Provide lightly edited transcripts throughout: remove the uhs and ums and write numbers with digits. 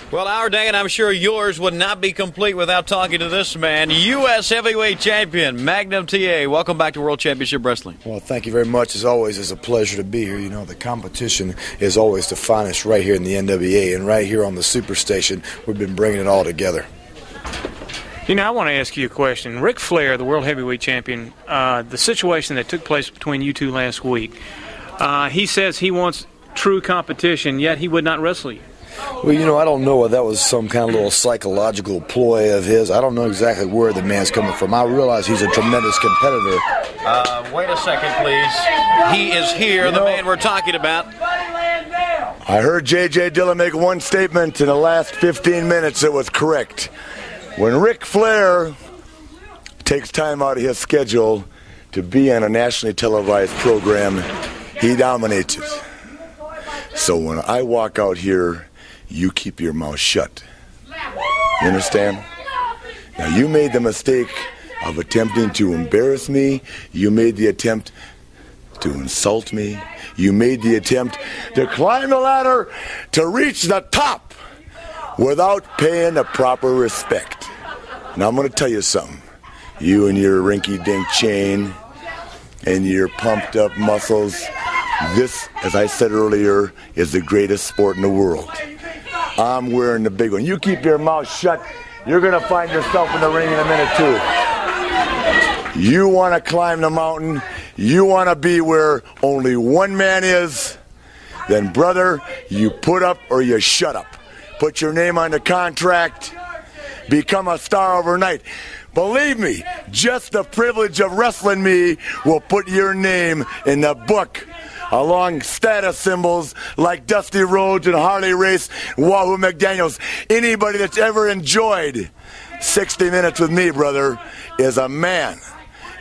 Well, our day, and I'm sure yours, would not be complete without talking to this man, U.S. Heavyweight Champion, Magnum T.A. Welcome back to World Championship Wrestling. Well, thank you very much. As always, it's a pleasure to be here. You know, the competition is always the finest right here in the NWA, and right here on the Superstation, we've been bringing it all together. You know, I want to ask you a question. Ric Flair, the World Heavyweight Champion, the situation that took place between you two last week, he says he wants true competition, yet he would not wrestle you. Well, you know, I don't know if that was some kind of little psychological ploy of his. I don't know exactly where the man's coming from. I realize he's a tremendous competitor. Wait a second, please. He is here, the man we're talking about. I heard J.J. Dillon make one statement in the last 15 minutes that was correct. When Ric Flair takes time out of his schedule to be on a nationally televised program, he dominates it. So when I walk out here, you keep your mouth shut. You understand? Now, you made the mistake of attempting to embarrass me. You made the attempt to insult me. You made the attempt to climb the ladder to reach the top without paying the proper respect. Now, I'm going to tell you something. You and your rinky-dink chain and your pumped-up muscles, this, as I said earlier, is the greatest sport in the world. I'm wearing the big one. You keep your mouth shut, you're going to find yourself in the ring in a minute, too. You want to climb the mountain, you want to be where only one man is, then, brother, you put up or you shut up. Put your name on the contract, become a star overnight. Believe me, just the privilege of wrestling me will put your name in the book, along status symbols like Dusty Rhodes and Harley Race, Wahoo McDaniels. Anybody that's ever enjoyed 60 minutes with me, brother, is a man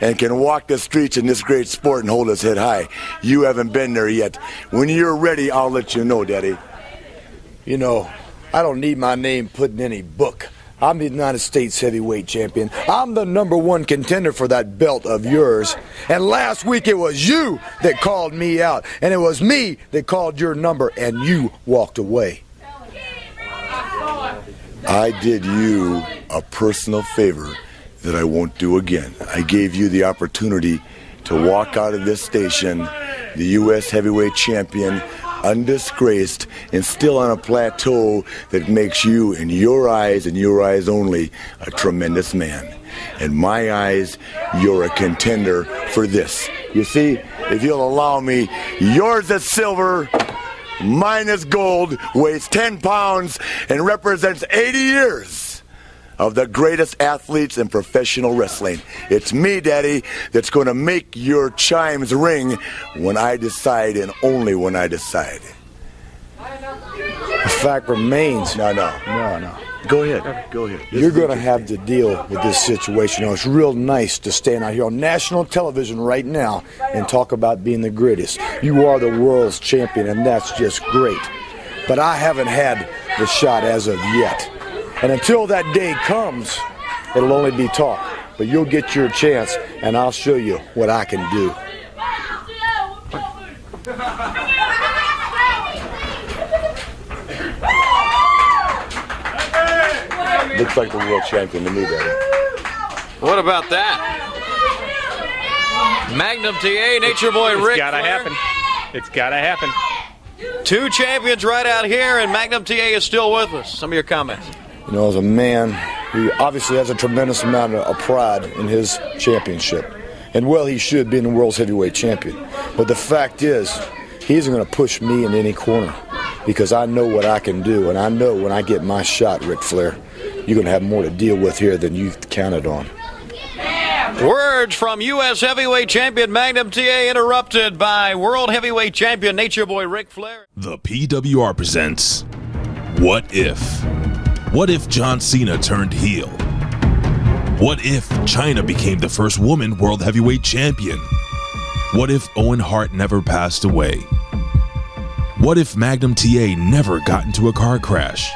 and can walk the streets in this great sport and hold his head high. You haven't been there yet. When you're ready, I'll let you know, Daddy. You know, I don't need my name put in any book. I'm the United States Heavyweight Champion. I'm the #1 contender for that belt of yours. And last week it was you that called me out. And it was me that called your number, and you walked away. I did you a personal favor that I won't do again. I gave you the opportunity to walk out of this station, the U.S. Heavyweight Champion, undisgraced, and still on a plateau that makes you, in your eyes and your eyes only, a tremendous man. In my eyes, you're a contender for this. You see, if you'll allow me, yours is silver, mine is gold, weighs 10 pounds, and represents 80 years of the greatest athletes in professional wrestling. It's me, Daddy, that's going to make your chimes ring when I decide, and only when I decide. The fact remains. No. Go ahead. You're going to have to deal with this situation. You know, it's real nice to stand out here on national television right now and talk about being the greatest. You are the world's champion, and that's just great. But I haven't had the shot as of yet. And until that day comes, it'll only be talk. But you'll get your chance, and I'll show you what I can do. Looks like the world champion to me, Daddy. What about that? Magnum T.A., Nature Boy Ric Flair. It's gotta happen. It's gotta happen. Two champions right out here, and Magnum T.A. is still with us. Some of your comments. You know, as a man who obviously has a tremendous amount of pride in his championship. And, well, he should be the world's heavyweight champion. But the fact is, he isn't going to push me in any corner because I know what I can do. And I know when I get my shot, Ric Flair, you're going to have more to deal with here than you counted on. Words from U.S. Heavyweight Champion Magnum T.A. interrupted by World Heavyweight Champion Nature Boy Ric Flair. The PWR presents What If? What if John Cena turned heel? What if China became the first woman World Heavyweight Champion? What if Owen Hart never passed away? What if Magnum T.A. never got into a car crash?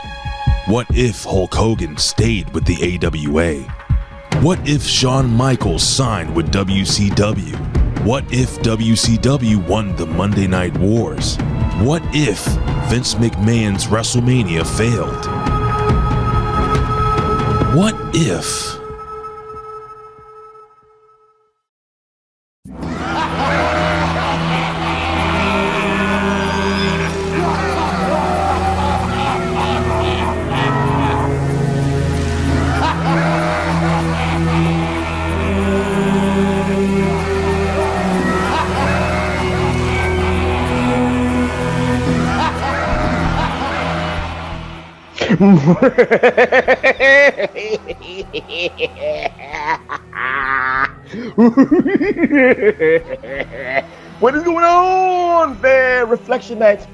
What if Hulk Hogan stayed with the AWA? What if Shawn Michaels signed with WCW? What if WCW won the Monday Night Wars? What if Vince McMahon's WrestleMania failed? What if? What is going on there, Reflectionites?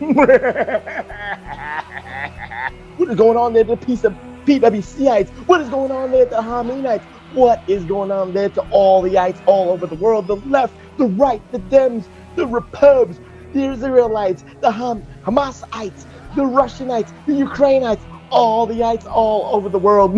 What is going on there, the piece of PWCites? What is going on there, the Haminites? What is going on there to all the ites all over the world? The left, the right, the Dems, the Repubs, the Israelites, the Hamasites, the Russianites, the Ukrainites, all the ites all over the world.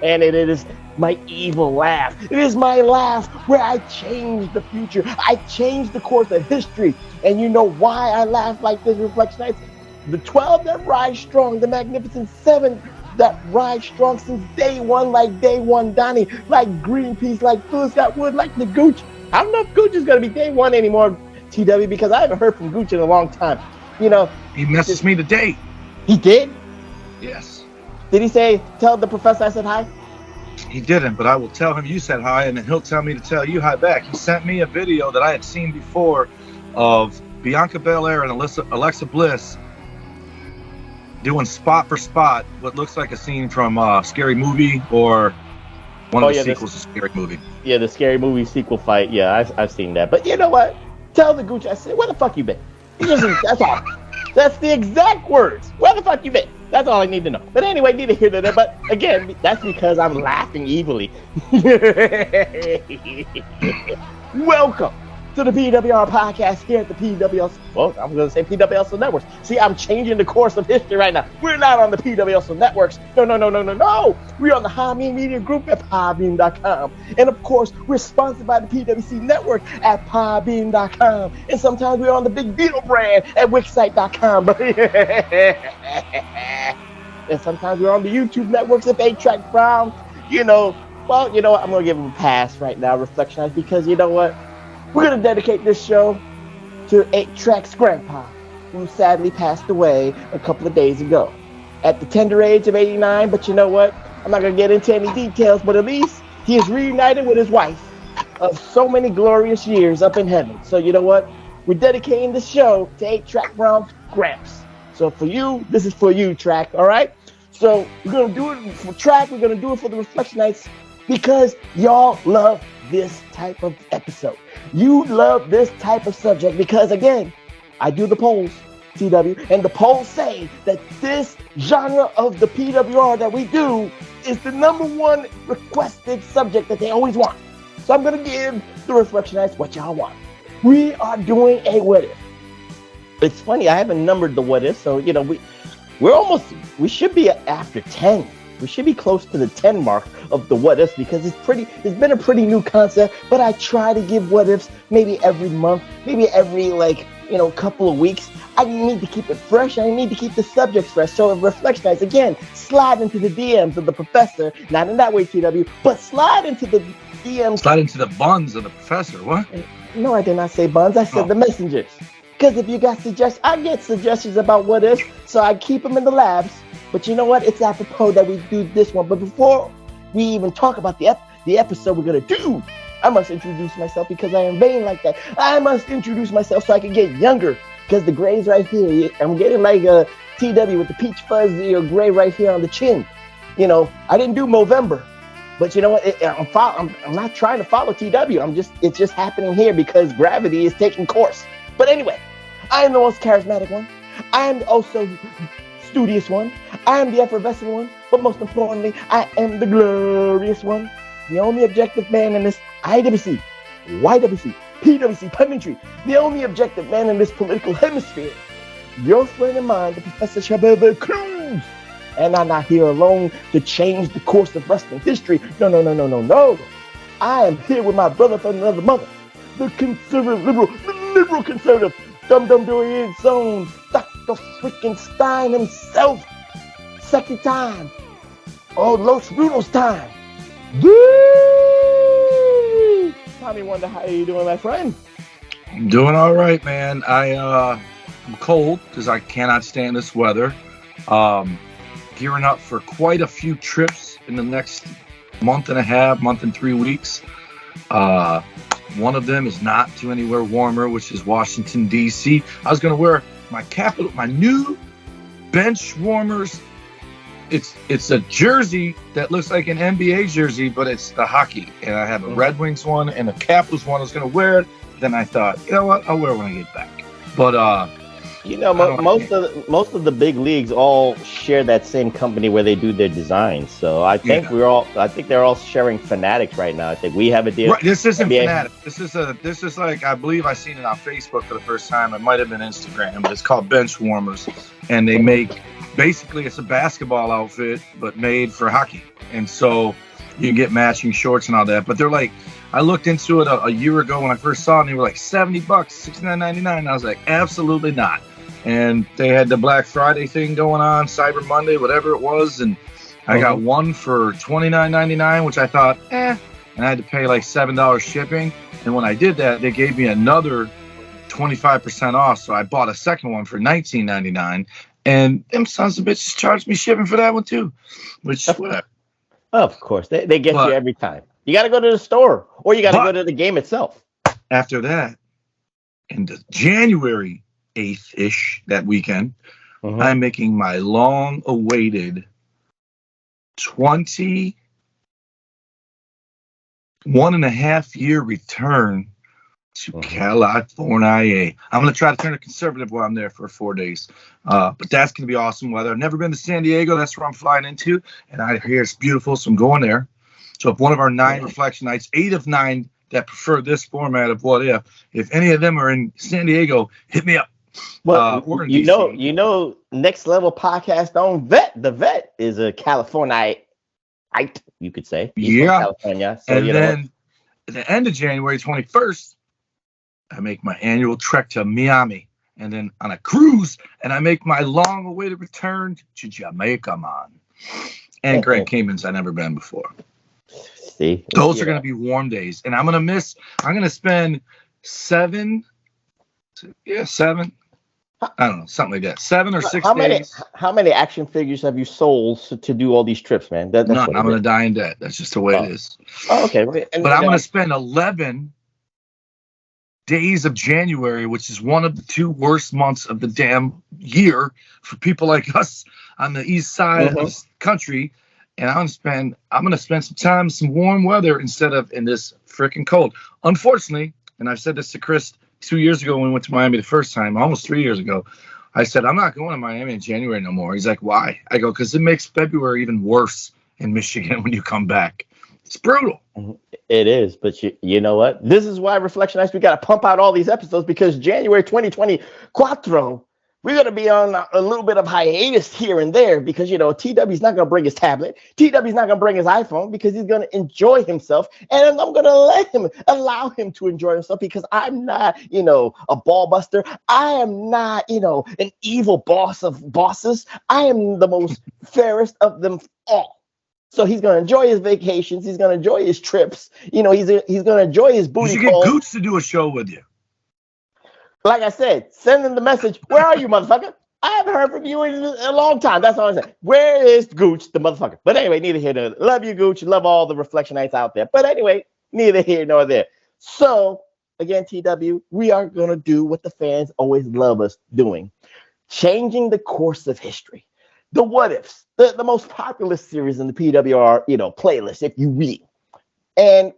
And it is my evil laugh. It is my laugh where I change the future. I change the course of history. And you know why I laugh like this, Reflectionites? The 12 that rise strong, the Magnificent 7 that ride strong since day one, like day one Donnie, like Greenpeace, like Phil Scott Wood, like the Gooch. I don't know if Gooch is going to be day one anymore, TW, because I haven't heard from Gooch in a long time. You know, he messaged me today. He did? Yes. Did he say, tell the professor I said hi? He didn't, but I will tell him you said hi, and then he'll tell me to tell you hi back. He sent me a video that I had seen before of Bianca Belair and Alexa Bliss doing spot for spot what looks like a scene from Scary Movie or one of the sequels to Scary Movie. Yeah, the Scary Movie sequel fight. Yeah, I've seen that. But you know what? Tell the Gooch I said, where the fuck you been? That's all. That's the exact words. Where the fuck you been? That's all I need to know. But anyway, need to hear that. But again, that's because I'm laughing evilly. Welcome to the PWR podcast here at the PWS. Well, I'm going to say PWS Networks. See, I'm changing the course of history right now. We're not on the PWS Networks. No. We're on the Hameen Media Group at Podbean.com. And of course, we're sponsored by the PWC Network at Podbean.com. And sometimes we're on the Big Beetle brand at Wixsite.com. And sometimes we're on the YouTube networks at 8-Track Brown. You know what? I'm going to give him a pass right now, Reflectionites, because you know what? We're going to dedicate this show to 8-Track's grandpa, who sadly passed away a couple of days ago at the tender age of 89. But you know what? I'm not going to get into any details, but at least he is reunited with his wife of so many glorious years up in heaven. So you know what? We're dedicating this show to 8-Track Brown's Gramps. So for you, this is for you, Track, all right? So we're going to do it for Track. We're going to do it for the Reflectionites because y'all love this type of episode. You love this type of subject because, again, I do the polls, TW, and the polls say that this genre of the PWR that we do is the number one requested subject that they always want. So I'm going to give the Reflectionites what y'all want. We are doing a what if. It's funny, I haven't numbered the what if, so, you know, we should be after 10. We should be close to the 10 mark of the what ifs because it's been a pretty new concept, but I try to give what ifs maybe every month, maybe every couple of weeks. I need to keep it fresh. I need to keep the subjects fresh. So Reflectionites, again, slide into the DMs of the professor, not in that way, TW, but slide into the DMs. Slide into the buns of the professor, what? No, I did not say buns. I said the messengers. Because if you got suggestions, I get suggestions about what ifs, so I keep them in the labs. But you know what? It's apropos that we do this one. But before we even talk about the episode we're going to do, I must introduce myself because I am vain like that. I must introduce myself so I can get younger because the gray's right here. I'm getting like a TW with the peach fuzzy or gray right here on the chin. You know, I didn't do Movember. But you know what? I'm not trying to follow TW. It's just happening here because gravity is taking course. But anyway, I am the most charismatic one. I am also studious one. I am the effervescent one, but most importantly, I am the glorious one. The only objective man in this IWC, YWC, PWC punditry. The only objective man in this political hemisphere. Your friend and mine, the Professor Chabelle Cruz. And I'm not here alone to change the course of wrestling history. No. I am here with my brother from another mother. The conservative liberal, the liberal conservative, dum-dum-dory zone, Dr. freaking Stein himself. sexy time. Oh, Los Brutos time. Woo! Tommy Wonder, how are you doing, my friend? I'm doing all right, man. I'm cold because I cannot stand this weather. Gearing up for quite a few trips in the next month and 3 weeks. One of them is not to anywhere warmer, which is Washington, D.C. I was going to wear my new bench warmers. It's a jersey that looks like an NBA jersey, but it's the hockey. And I have a Red Wings one and a Capitals one. I was going to wear it. Then I thought, you know what? I'll wear it when I get back. But most of the big leagues all share that same company where they do their designs. So I think they're all sharing Fanatics right now. I think we have a deal. Right, this isn't Fanatic. This is like, I believe I seen it on Facebook for the first time. It might have been Instagram, but it's called Bench Warmers, and they make basically it's a basketball outfit but made for hockey, and so you get matching shorts and all that. But they're like, I looked into it a year ago when I first saw it, and they were like $70, $69.99. I was like, absolutely not. And they had the Black Friday thing going on, Cyber Monday, whatever it was, and I got one for $29.99, which I thought, and I had to pay like $7 shipping. And when I did that, they gave me another 25% off, so I bought a second one for $19.99, and them sons of bitches charged me shipping for that one too, which whatever. Of course, they get you every time. You got to go to the store, or you got to go to the game itself. After that, in the January 8th-ish, that weekend, I'm making my long-awaited 21.5-year return to California. I'm going to try to turn it conservative while I'm there for 4 days. But that's going to be awesome weather. I've never been to San Diego. That's where I'm flying into. And I hear it's beautiful, so I'm going there. So if one of our 9 Reflectionites, 8 of 9 that prefer this format of What if any of them are in San Diego, hit me up. Well, you know, Next Level Podcast on The Vet is a Californiite, you could say. He's from California. So, and then at the end of January 21st, I make my annual trek to Miami, and then on a cruise, and I make my long-awaited return to Jamaica, man. And Grand Caymans, I've never been before. See, those are going to be warm days, and I'm going to spend 7. I don't know, something like that. 7 or 6 days. How many action figures have you sold to do all these trips, man? That's none. I'm going to die in debt. That's just the way it is. Oh, okay. But I'm going to spend 11 days of January, which is one of the 2 worst months of the damn year for people like us on the east side of this country. And I'm going to spend some time in some warm weather instead of in this freaking cold. Unfortunately, and I've said this to Chris 2 years ago when we went to Miami the first time, almost 3 years ago, I said, I'm not going to Miami in January no more. He's like, why? I go, because it makes February even worse in Michigan when you come back. It's brutal. It is, but you know what? This is why Reflectionites, we got to pump out all these episodes, because January 2024, we're going to be on a little bit of hiatus here and there because, TW's not going to bring his tablet. TW's not going to bring his iPhone because he's going to enjoy himself. And I'm going to allow him to enjoy himself because I'm not, a ball buster. I am not, an evil boss of bosses. I am the most fairest of them all. So he's going to enjoy his vacations. He's going to enjoy his trips. He's going to enjoy his booty. You should get Gooch to do a show with you. Like I said, send him the message. Where are you, motherfucker? I haven't heard from you in a long time. That's all I said. Where is Gooch, the motherfucker? But anyway, neither here nor there. Love you, Gooch. Love all the Reflectionites out there. But anyway, neither here nor there. So, again, TW, we are going to do what the fans always love us doing. Changing the course of history. The what ifs. The most popular series in the PWR, playlist, if you read. And,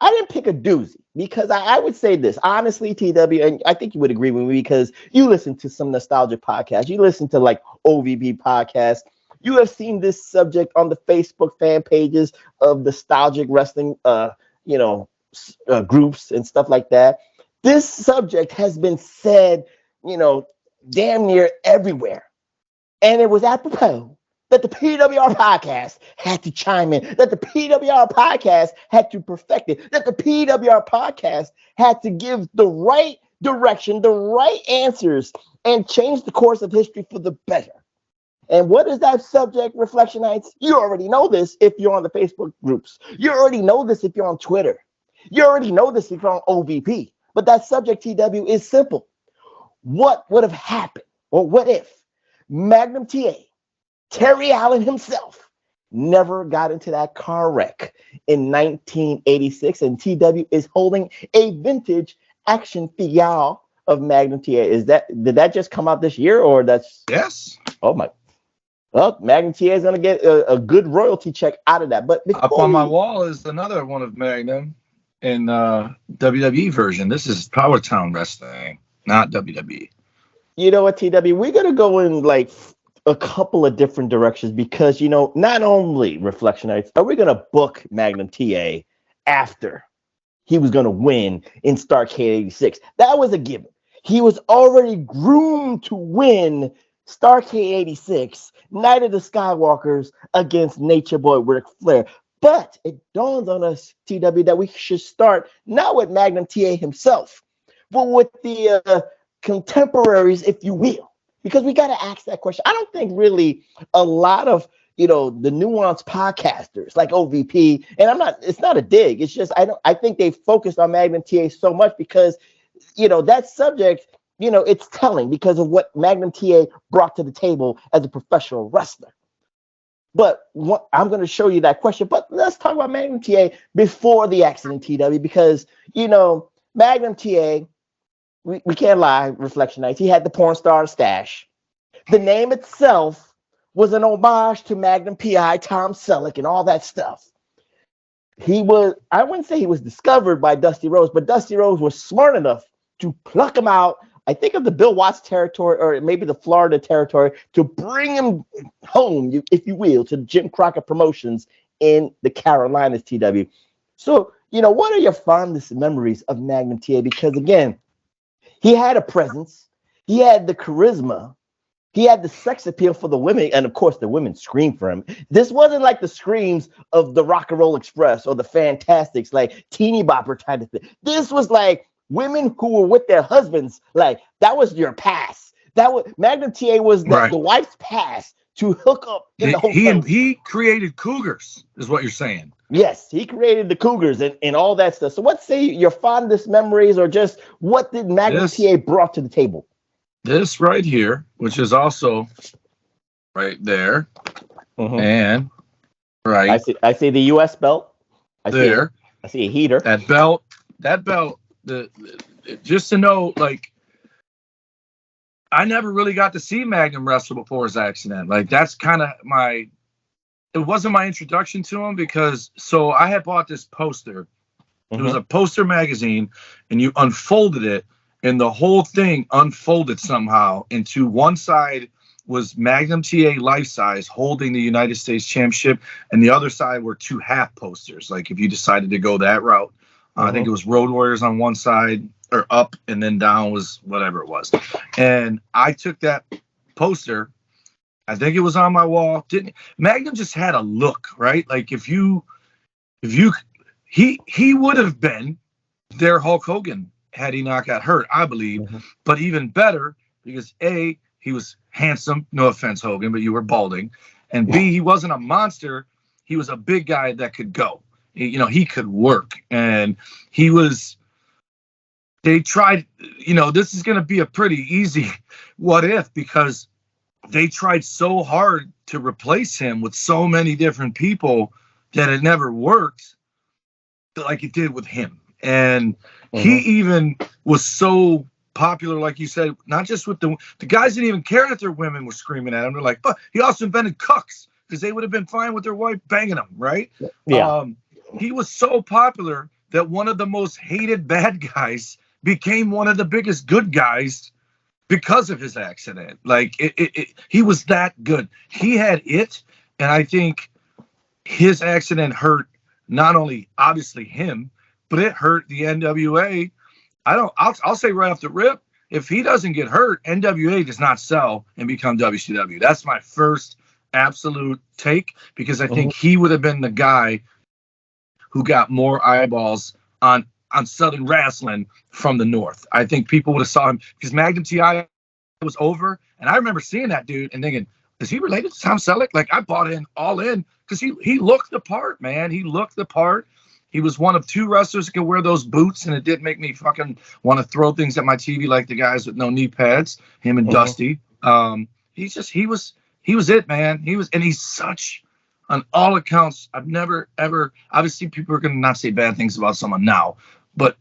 I didn't pick a doozy because I would say this, honestly, TW, and I think you would agree with me because you listen to some nostalgic podcasts. You listen to like OVB podcasts. You have seen this subject on the Facebook fan pages of nostalgic wrestling, groups and stuff like that. This subject has been said, damn near everywhere. And it was apropos that the PWR podcast had to chime in, that the PWR podcast had to perfect it, that the PWR podcast had to give the right direction, the right answers, and change the course of history for the better. And what is that subject, Reflectionites? You already know this if you're on the Facebook groups. You already know this if you're on Twitter. You already know this if you're on OVP. But that subject, TW, is simple. What would have happened, or what if Magnum T.A., Terry Allen himself, never got into that car wreck in 1986, and TW is holding a vintage action figure of Magnum T.A. Did that just come out this year, or that's? Yes. Oh my. Well, Magnum T.A. is going to get a good royalty check out of that. But up on my wall is another one of Magnum in WWE version. This is Power Town Wrestling, not WWE. You know what, TW? We're going to go in like a couple of different directions because, you know, not only Reflectionites, are we going to book Magnum T.A. after he was going to win in Starrcade 86. That was a given. He was already groomed to win Starrcade 86, Night of the Skywalkers against Nature Boy Ric Flair. But it dawns on us, TW, that we should start not with Magnum T.A. himself, but with the contemporaries, if you will, because we got to ask that question. I don't think really a lot of, you know, the nuanced podcasters like OVP, and it's not a dig. It's just, I think they focused on Magnum T.A. so much because, you know, that subject, you know, it's telling because of what Magnum T.A. brought to the table as a professional wrestler. But I'm going to show you that question. But let's talk about Magnum T.A. before the accident, TW, because, you know, Magnum T.A., we can't lie, Reflectionites, he had the porn star stash. The name itself was an homage to Magnum P.I., Tom Selleck, and all that stuff. I wouldn't say he was discovered by Dusty Rhodes, but Dusty Rhodes was smart enough to pluck him out, I think of the Bill Watts territory, or maybe the Florida territory, to bring him home, if you will, to Jim Crockett Promotions in the Carolinas, TW. So, you know, what are your fondest memories of Magnum T.A.? Because, again, he had a presence, he had the charisma, he had the sex appeal for the women, and, of course, the women screamed for him. This wasn't like the screams of the Rock and Roll Express or the Fantastics, like teeny bopper kind of thing. This was like women who were with their husbands, like that was your pass. Magnum T.A. was the wife's pass to hook up in the hotel. He created cougars, is what you're saying. Yes, he created the cougars and all that stuff. So what's your fondest memories, or just what did Magnum T.A. brought to the table? This right here, which is also right there, and right. I see the U.S. belt. I see a heater. That belt. Just to know, like, I never really got to see Magnum wrestle before his accident. Like, that's kind of it wasn't my introduction to him because, so I had bought this poster. It was a poster magazine, and you unfolded it, and the whole thing unfolded somehow into one side was Magnum T.A. life size holding the United States Championship, and the other side were two half posters. Like, if you decided to go that route. I think it was Road Warriors on one side, or up, and then down was whatever it was. And I took that poster. I think it was on my wall. Magnum just had a look, right? Like he would have been their Hulk Hogan had he not got hurt, I believe. But even better, because A, he was handsome. No offense, Hogan, but you were balding. And B, he wasn't a monster. He was a big guy that could go. You know, he could work, and they tried, you know, this is going to be a pretty easy what if, because they tried so hard to replace him with so many different people that it never worked like it did with him. And he even was so popular, like you said, not just with the guys didn't even care that their women were screaming at him. They're like, but he also invented cucks because they would have been fine with their wife banging him, right? Yeah. He was so popular that one of the most hated bad guys became one of the biggest good guys because of his accident. Like, he was that good. He had it, and I think his accident hurt not only, obviously, him, but it hurt the NWA. I'll say right off the rip, if he doesn't get hurt, NWA does not sell and become WCW. That's my first absolute take, because I think he would have been the guy who got more eyeballs on Southern wrestling from the North. I think people would have saw him because Magnum T.A. was over. And I remember seeing that dude and thinking, is he related to Tom Selleck? Like, I bought in all in because he looked the part, man. He looked the part. He was one of 2 wrestlers that could wear those boots, and it did make me fucking want to throw things at my TV like the guys with no knee pads, him and Dusty. He was it, man. He's such, on all accounts, I've never, ever, obviously people are going to not say bad things about someone now, but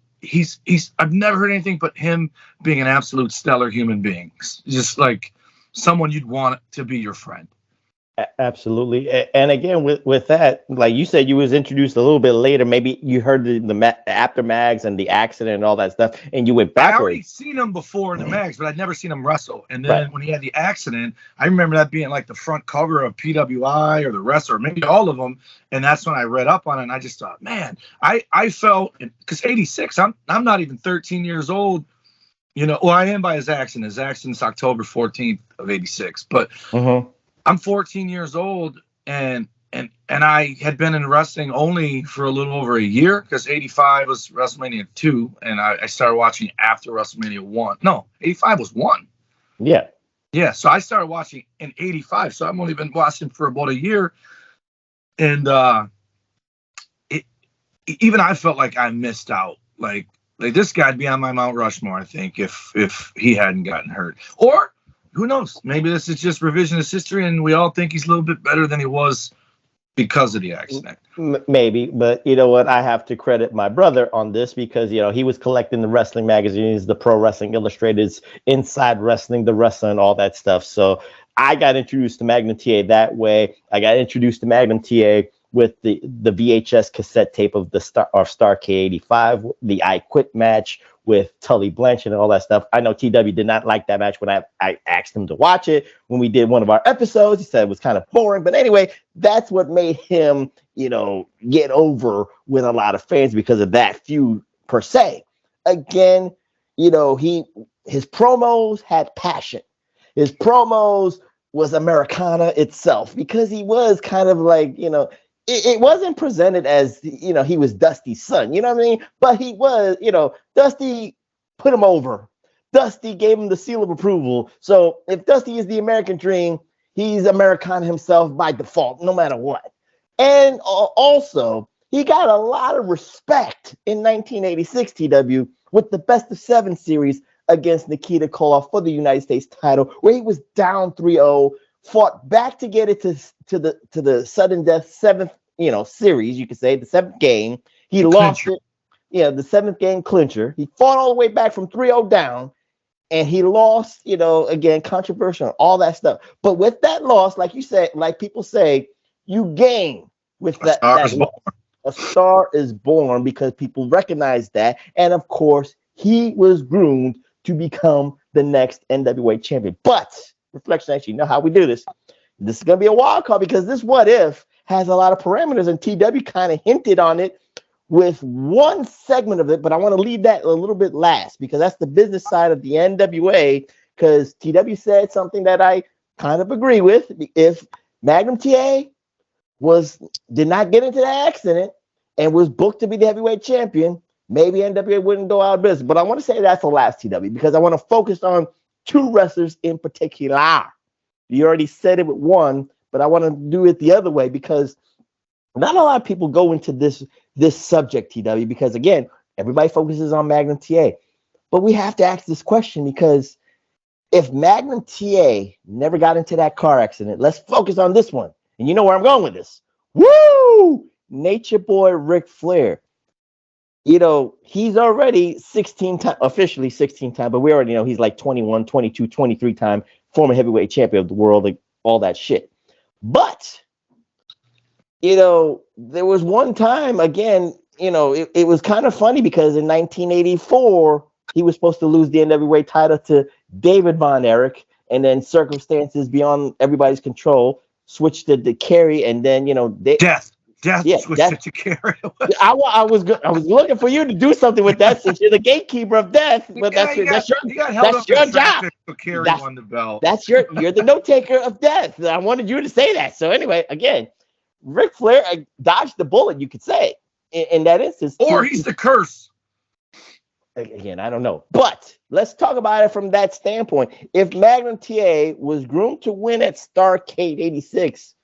I've never heard anything but him being an absolute stellar human being. Just like someone you'd want to be your friend. Absolutely. And again, with that, like you said, you was introduced a little bit later. Maybe you heard the after mags and the accident and all that stuff, and you went backwards. I already seen him before in the mags, but I'd never seen him wrestle. And then when he had the accident, I remember that being like the front cover of PWI or the Wrestler, or maybe all of them. And that's when I read up on it, and I just thought, man, I felt, because 86, I'm not even 13 years old. You know, well, I am by his accident. His accident's October 14th of 86, but I'm 14 years old, and I had been in wrestling only for a little over a year, because 85 was WrestleMania 2, and I started watching after WrestleMania 1. No, 85 was 1. Yeah. Yeah, so I started watching in 85, so I've only been watching for about a year, and even I felt like I missed out. Like this guy'd be on my Mount Rushmore, I think, if he hadn't gotten hurt. Or who knows? Maybe this is just revisionist history, and we all think he's a little bit better than he was because of the accident. Maybe, but you know what? I have to credit my brother on this, because he was collecting the wrestling magazines, the Pro Wrestling Illustrated's Inside Wrestling, the Wrestler, and all that stuff. So I got introduced to Magnum T.A. that way. I got introduced to Magnum T.A. with the VHS cassette tape of Star K85, the I Quit match with Tully Blanchard and all that stuff. I know TW did not like that match when I asked him to watch it. When we did one of our episodes, he said it was kind of boring. But anyway, that's what made him, get over with a lot of fans, because of that feud per se. Again, his promos had passion. His promos was Americana itself, because he was kind of like, it wasn't presented as, he was Dusty's son, you know what I mean? But he was, Dusty put him over. Dusty gave him the seal of approval. So if Dusty is the American dream, he's Americana himself by default, no matter what. And also, he got a lot of respect in 1986, TW, with the Best of 7 series against Nikita Koloff for the United States title, where he was down 3-0, fought back to get it to the sudden death 7th, series, you could say, the 7th game. He lost it. Yeah, the 7th game clincher. He fought all the way back from 3-0 down, and he lost, again, controversial, all that stuff. But with that loss, like you said, like people say, you gain with that. A star is born, because people recognize that. And of course, he was groomed to become the next NWA champion. But Reflectionites, you know how we do this. This is going to be a wild card, because this What If has a lot of parameters, and TW kind of hinted on it with one segment of it, but I want to leave that a little bit last, because that's the business side of the NWA, because TW said something that I kind of agree with. If Magnum T.A. did not get into that accident and was booked to be the heavyweight champion, maybe NWA wouldn't go out of business. But I want to say that's the last, TW, because I want to focus on 2 wrestlers in particular. You already said it with one, but I want to do it the other way, because not a lot of people go into this subject, TW, because again, everybody focuses on Magnum T.A. But we have to ask this question, because if Magnum T.A. never got into that car accident, let's focus on this one. And you know where I'm going with this. Woo! Nature Boy Ric Flair. He's already 16 times, officially 16 times, but we already know he's like 21, 22, 23 time former heavyweight champion of the world, like all that shit. But, there was one time, again, it was kind of funny, because in 1984, he was supposed to lose the NWA title to David Von Erich, and then circumstances beyond everybody's control switched it to Kerry, and then, Death switched it to Kerry. I was looking for you to do something with that, since you're the gatekeeper of death. But that's your job. Kerry won the belt. You're the note taker of death. I wanted you to say that. So anyway, again, Ric Flair dodged the bullet, you could say, in that instance. Or he's the curse. again, I don't know. But let's talk about it from that standpoint. If Magnum T.A. was groomed to win at Starrcade 86,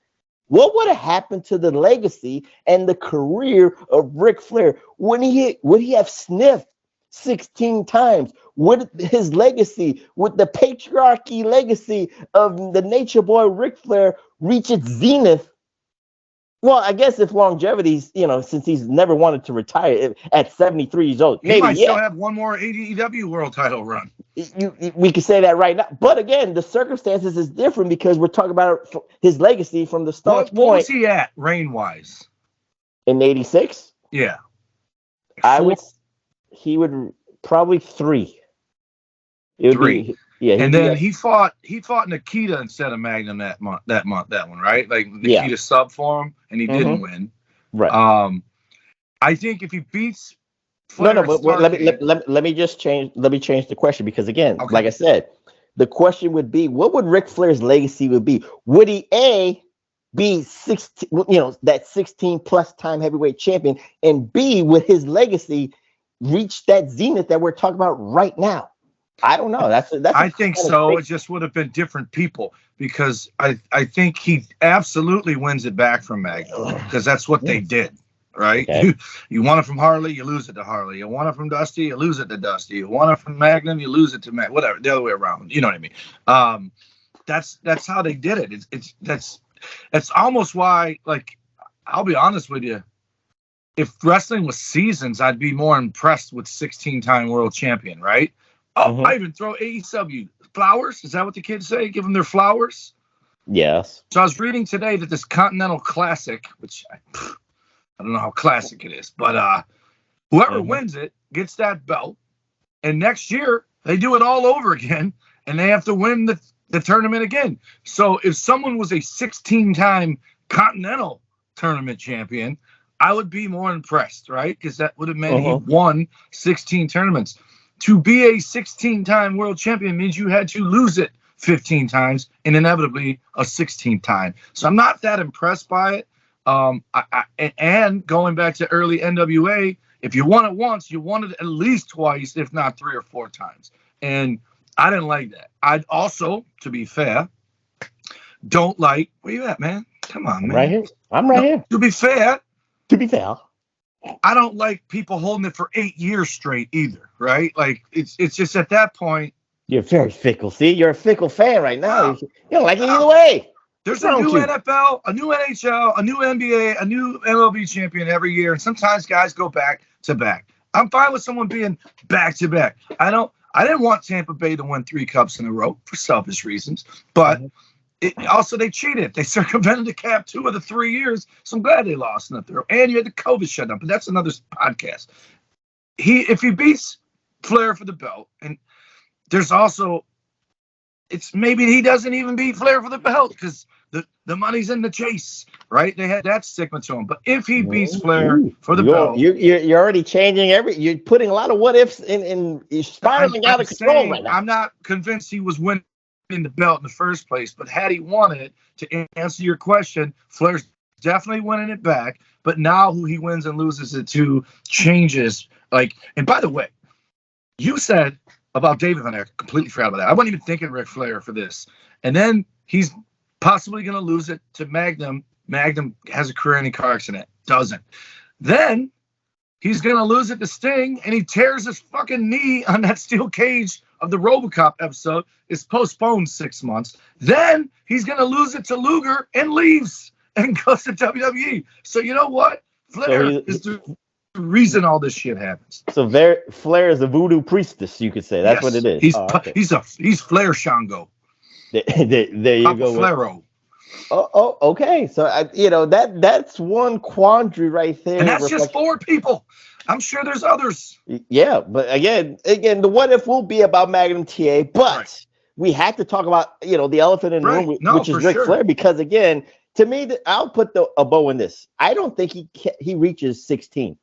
what would have happened to the legacy and the career of Ric Flair? Would he have sniffed 16 times? Would his legacy, would the patriarchy legacy of the Nature Boy Ric Flair reach its zenith? Well, I guess if longevity, since he's never wanted to retire at 73 years old, he might still have one more AEW world title run. We could say that right now. But again, the circumstances is different because we're talking about his legacy from the start. What was he at, reign-wise? In 86? Yeah. He would probably 3. And then he fought Nikita instead of Magnum that one, right? Like Nikita sub for him, and he didn't win. Right. I think if he beats Flair, but let me change the question, because again, like I said, the question would be, what would Ric Flair's legacy would be? Would he be 16, that 16 plus time heavyweight champion, and B, would his legacy reach that zenith that we're talking about right now? I don't know. I think so. It just would have been different people, because I think he absolutely wins it back from Magnum, because that's what they did, right? Okay. You want it from Harley, you lose it to Harley. You want it from Dusty, you lose it to Dusty. You want it from Magnum, you lose it to Magnum. Whatever, the other way around. You know what I mean? That's how they did it. That's almost why. Like, I'll be honest with you. If wrestling was seasons, I'd be more impressed with 16-time world champion, right? Oh, I even throw AEW flowers. Is that what the kids say? Give them their flowers? Yes. So I was reading today that this Continental Classic, which I don't know how classic it is, but whoever wins it gets that belt. And next year, they do it all over again, and they have to win the tournament again. So if someone was a 16-time Continental Tournament champion, I would be more impressed, right? Because that would have meant he won 16 tournaments. To be a 16-time world champion means you had to lose it 15 times and inevitably a 16th time. So I'm not that impressed by it. And going back to early NWA, if you won it once, you won it at least twice, if not 3 or 4 times. And I didn't like that. I'd also, to be fair, don't like, where you at, man? Come on, man. Right here. I'm right here. To be fair, I don't like people holding it for 8 years straight either, right? Like, it's just at that point. You're very fickle. See, you're a fickle fan right now. You don't like it either way. There's a new NFL, a new NHL, a new NBA, a new MLB champion every year, and sometimes guys go back to back. I'm fine with someone being back to back. I didn't want Tampa Bay to win 3 cups in a row for selfish reasons, but also they cheated. They circumvented the cap 2 of the 3 years, so I'm glad they lost in the third. And you had the COVID shutdown, but that's another podcast. If he beats Flair for the belt, and there's also, it's maybe he doesn't even beat Flair for the belt because the money's in the chase, right? They had that stigma to him. But if he beats Flair for the belt, you're already changing you're putting a lot of what ifs in spiraling out of control right now. I'm not convinced he was winning the belt in the first place, but had he won it, to answer your question, Flair's definitely winning it back. But now who he wins and loses it to changes. Like, and by the way, you said about David Van Eyck, completely forgot about that. I wasn't even thinking Ric Flair for this. And then he's possibly going to lose it to Magnum. Magnum has a career-ending car accident. Doesn't. Then he's going to lose it to Sting, and he tears his fucking knee on that steel cage of the RoboCop episode. It's postponed 6 months. Then he's going to lose it to Luger and leaves and goes to WWE. So you know what? Flair is the reason all this shit happens. So Flair is a voodoo priestess, you could say. That's what it is. He's Flair Shango. There you Papa go. Flairo. Oh, okay. So that's one quandary right there. And that's just 4 people. I'm sure there's others. Yeah, but again, the what if will be about Magnum T.A. But we have to talk about the elephant in the room, which is Ric Flair, because again, to me, I'll put a bow in this. I don't think he reaches 16.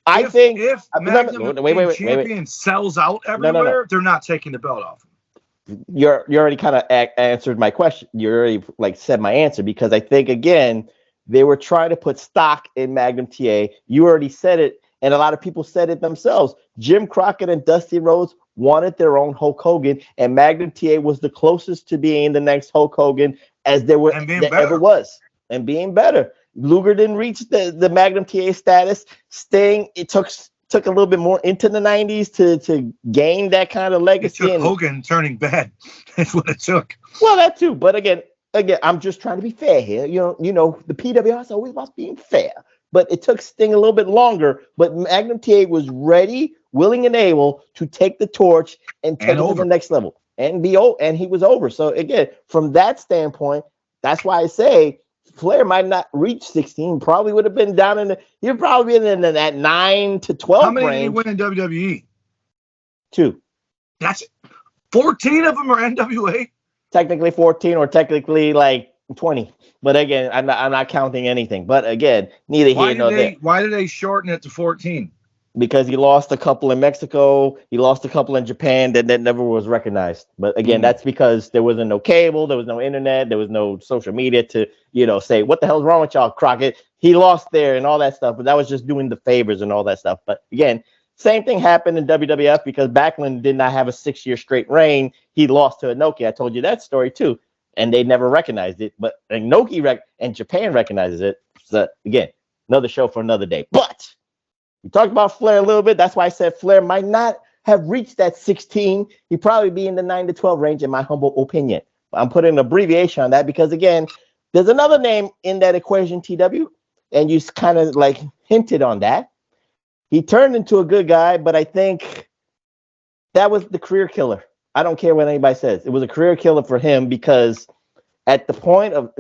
I think if Magnum Champion sells out everywhere, they're not taking the belt off him. You already kind of answered my question. You already said my answer, because I think again they were trying to put stock in Magnum T.A. You already said it And a lot of people said it themselves. Jim Crockett and Dusty Rhodes wanted their own Hulk Hogan, and Magnum TA was the closest to being the next Hulk Hogan as there ever was, and being better. Luger didn't reach the Magnum TA status. Sting, it took a little bit more into the 90s to gain that kind of legacy. It took Hogan turning bad. That's what it took. Well, that too. But again, I'm just trying to be fair here. You know, the PWR is always about being fair. But it took Sting a little bit longer. But Magnum TA was ready, willing, and able to take the torch and take it to the next level and he was over. So again, from that standpoint, that's why I say Flair might not reach 16. Probably would have been down he'd probably been in that 9 to 12 How many range. did he win in WWE? 2. That's 14 of them are NWA. Technically 14 or technically like 20. But again, I'm not counting anything. But again, neither here nor there. Why did they shorten it to 14? Because he lost a couple in Mexico, he lost a couple in Japan that never was recognized. But again, that's because there wasn't no cable, there was no internet, there was no social media to, say, what the hell's wrong with y'all, Crockett? He lost there and all that stuff, but that was just doing the favors and all that stuff. But again, same thing happened in WWF because Backlund did not have a 6-year straight reign. He lost to Inoki. I told you that story too. And they never recognized it. But Inoki and Japan recognizes it. So again, another show for another day. But we talked about Flair a little bit. That's why I said Flair might not have reached that 16. He'd probably be in the 9 to 12 range, in my humble opinion. I'm putting an abbreviation on that because, again, there's another name in that equation, TW, and you kind of like hinted on that. He turned into a good guy, but I think that was the career killer. I don't care what anybody says. It was a career killer for him because at the point of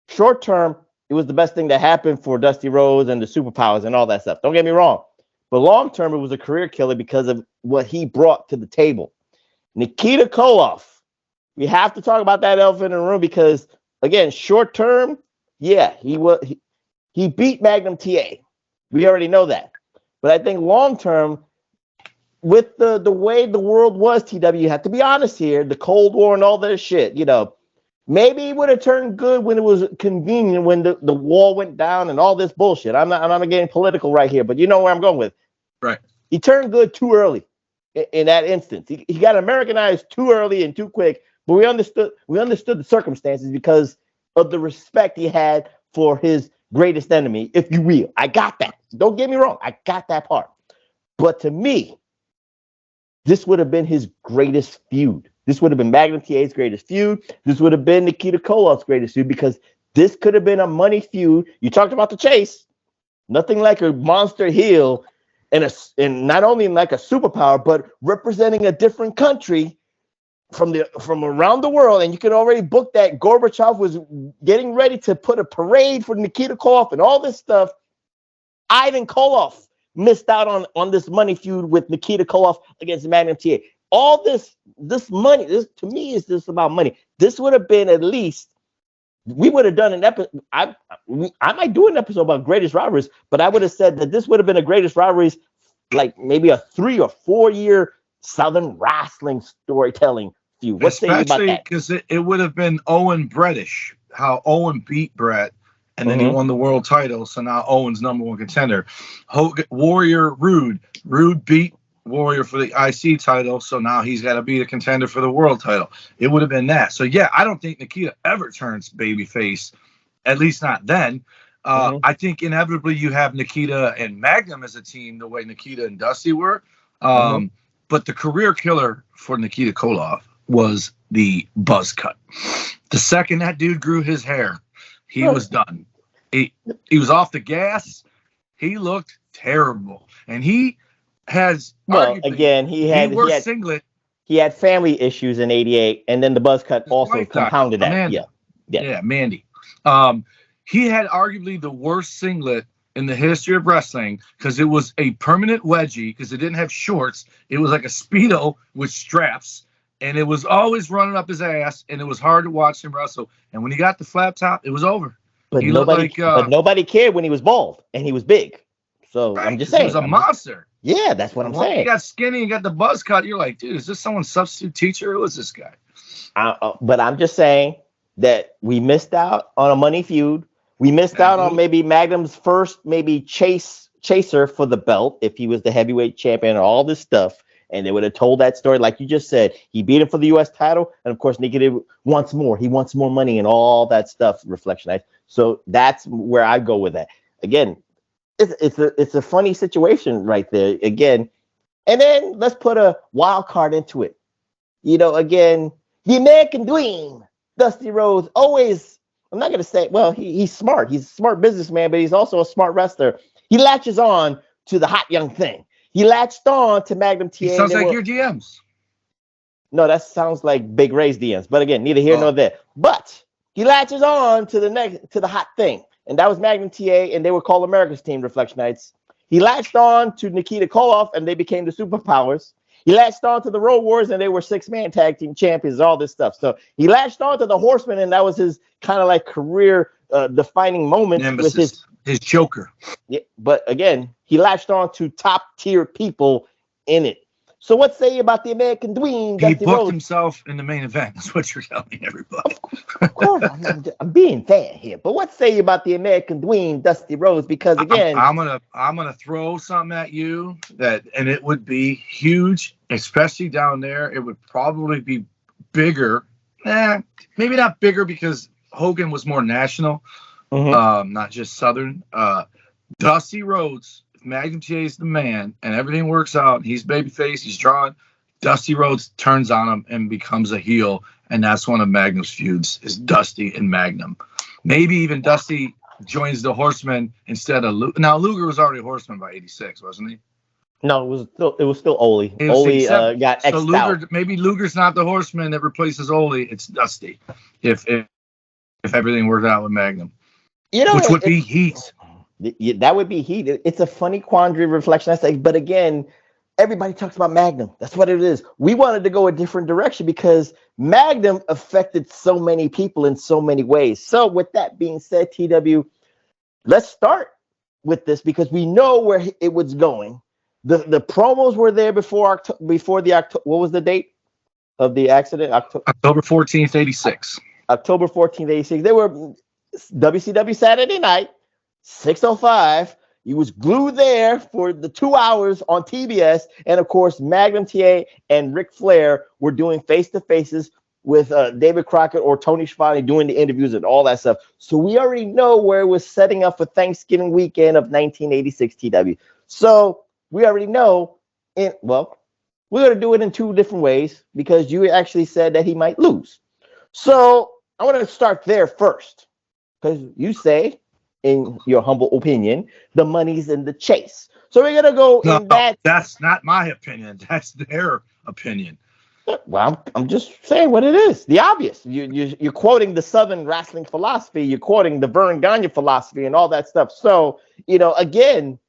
short term, it was the best thing that happened for Dusty Rhodes and the superpowers and all that stuff. Don't get me wrong. But long term, it was a career killer because of what he brought to the table. Nikita Koloff. We have to talk about that elephant in the room because, again, short term, yeah, he beat Magnum TA. We already know that. But I think long term, with the way the world was, TW, you have to be honest here, the Cold War and all that shit, maybe he would have turned good when it was convenient, when the wall went down and all this bullshit. I'm not getting political right here, but you know where I'm going with. Right. He turned good too early in that instance. He got Americanized too early and too quick, but we understood the circumstances because of the respect he had for his greatest enemy, if you will. I got that. Don't get me wrong. I got that part. But to me, this would have been his greatest feud. This would have been Magnum TA's greatest feud. This would have been Nikita Koloff's greatest feud because this could have been a money feud. You talked about the chase. Nothing like a monster heel and not only like a superpower, but representing a different country from around the world. And you could already book that Gorbachev was getting ready to put a parade for Nikita Koloff and all this stuff. Ivan Koloff missed out on this money feud with Nikita Koloff against Magnum TA. All this money, this to me is just about money. This would have been at least, we would have done an episode. I might do an episode about greatest rivalries, but I would have said that this would have been a greatest rivalries, like maybe a 3 or 4 year Southern wrestling storytelling feud. What say you about that? Especially because it would have been Owen Brettish, how Owen beat Brett. And then he won the world title, so now Owen's number one contender. Warrior Rude beat Warrior for the IC title, so now he's got to be the contender for the world title. It would have been that. So yeah, I don't think Nikita ever turns babyface, at least not then. I think inevitably you have Nikita and Magnum as a team, the way Nikita and Dusty were. But the career killer for Nikita Koloff was the buzz cut. The second that dude grew his hair, he was done. He was off the gas. He looked terrible, and he has singlet. He had family issues in '88, and then the buzz cut also compounded that. Amanda. Yeah, Mandy. He had arguably the worst singlet in the history of wrestling because it was a permanent wedgie because it didn't have shorts. It was like a Speedo with straps. And it was always running up his ass, and it was hard to watch him wrestle. And when he got the flat top, it was over. But nobody cared when he was bald and he was big. So right, I'm just saying, he was a monster. Yeah, that's what I'm saying. He got skinny and got the buzz cut. You're like, dude, is this someone's substitute teacher? Who is this guy? But I'm just saying that we missed out on a money feud. We missed out on maybe Magnum's first maybe chase chaser for the belt if he was the heavyweight champion and all this stuff. And they would have told that story, like you just said. He beat him for the U.S. title, and of course, Nikita wants more. He wants more money and all that stuff. Reflectionites. So that's where I go with that. Again, it's a funny situation right there. Again, and then let's put a wild card into it. Again, the American Dream, Dusty Rhodes. Always, I'm not gonna say. Well, he's smart. He's a smart businessman, but he's also a smart wrestler. He latches on to the hot young thing. He latched on to Magnum T.A. He sounds like your DMs. No, that sounds like Big Ray's DMs. But again, neither here nor there. But he latches on to the hot thing, and that was Magnum T.A. and they were called America's Team, Reflectionites. He latched on to Nikita Koloff, and they became the Superpowers. He latched on to the Road Warriors, and they were 6-man tag team champions, all this stuff. So he latched on to the Horsemen, and that was his kind of like career defining moment. Nemesis, with his Joker. Yeah, but again, he latched on to top tier people in it. So what say you about the American Dream? He booked himself in the main event. That's what you're telling everybody. Of course, I'm being fair here. But what say you about the American Dream, Dusty Rhodes? Because again, I'm gonna throw something at you and it would be huge, especially down there. It would probably be bigger. Maybe not bigger because Hogan was more national, not just Southern. Dusty Rhodes, if Magnum T.A. is the man and everything works out, he's babyface, he's drawn. Dusty Rhodes turns on him and becomes a heel, and that's one of Magnum's feuds is Dusty and Magnum. Maybe even Dusty joins the Horsemen instead of Luger. Now Luger was already a Horseman by '86, wasn't he? No, it was still Ole. Ole got X'd Luger, out. Maybe Luger's not the Horseman that replaces Ole. It's Dusty. If everything worked out with Magnum, which would be heat. That would be heat. It's a funny quandary reflection. I say, but again, everybody talks about Magnum. That's what it is. We wanted to go a different direction because Magnum affected so many people in so many ways. So with that being said, TW, let's start with this because we know where it was going. The promos were there before the October. What was the date of the accident? October 14th, 86. October 14th, 86. They were WCW Saturday night. 6:05. He was glued there for the 2 hours on TBS, and of course, Magnum T.A. and Ric Flair were doing face-to-faces with David Crockett or Tony Schiavone doing the interviews and all that stuff. So we already know where it was setting up for Thanksgiving weekend of 1986 TW. So we already know. We're going to do it in two different ways because you actually said that he might lose. So I want to start there first because you say, in your humble opinion, the money's in the chase. So we're gonna go in that. That's not my opinion. That's their opinion. Well, I'm just saying what it is. The obvious. You're quoting the Southern wrestling philosophy. You're quoting the Vern Gagne philosophy and all that stuff. So again,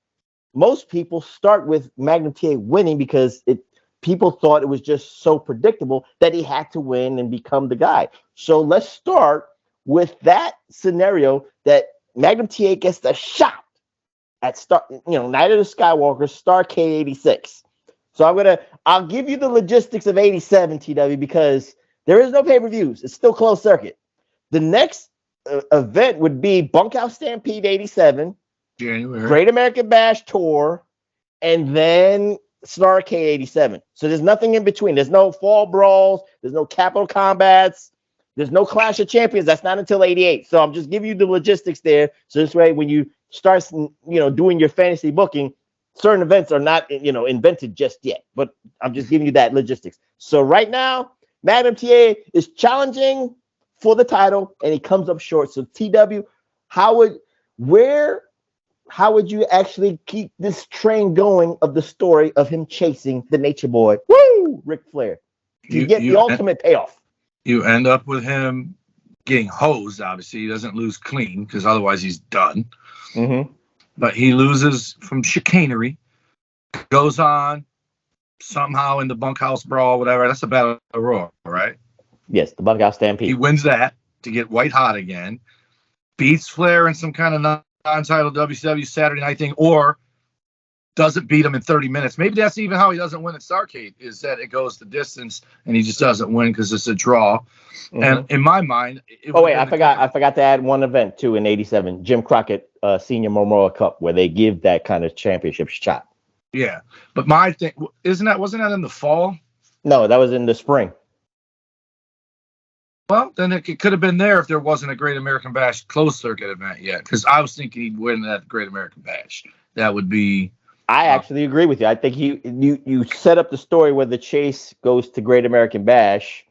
most people start with Magnum T.A. winning because people thought it was just so predictable that he had to win and become the guy. So let's start with that scenario that Magnum T.A. gets the shot at Night of the Skywalker, Starrcade 86. So I'll give you the logistics of 87, TW, because there is no pay-per-views. It's still closed circuit. The next event would be Bunkhouse Stampede 87, January, Great American Bash Tour, and then Starrcade 87. So there's nothing in between. There's no Fall Brawls. There's no Capital Combats. There's no Clash of Champions. That's not until 88. So I'm just giving you the logistics there. So this way, when you start, doing your fantasy booking, certain events are not, invented just yet. But I'm just giving you that logistics. So right now, Magnum T.A. is challenging for the title, and he comes up short. So TW, how would you actually keep this train going of the story of him chasing the Nature Boy? Woo! Ric Flair. You get the ultimate payoff. You end up with him getting hosed, obviously. He doesn't lose clean because otherwise he's done. Mm-hmm. But he loses from chicanery, goes on somehow in the bunkhouse brawl, whatever. That's a battle royal, right? Yes, the Bunkhouse Stampede. He wins that to get white hot again, beats Flair in some kind of non-title WCW Saturday night thing, or doesn't beat him in 30 minutes. Maybe that's even how he doesn't win at Starrcade, is that it goes the distance and he just doesn't win because it's a draw. And in my mind, I forgot to add one event too in '87, Jim Crockett Senior Memorial Cup, where they give that kind of championship shot. Yeah, but my thing wasn't that in the fall? No, that was in the spring. Well, then it could have been there if there wasn't a Great American Bash closed circuit event yet, because I was thinking he'd win that Great American Bash. That would be. I actually agree with you. I think you set up the story where the chase goes to Great American Bash.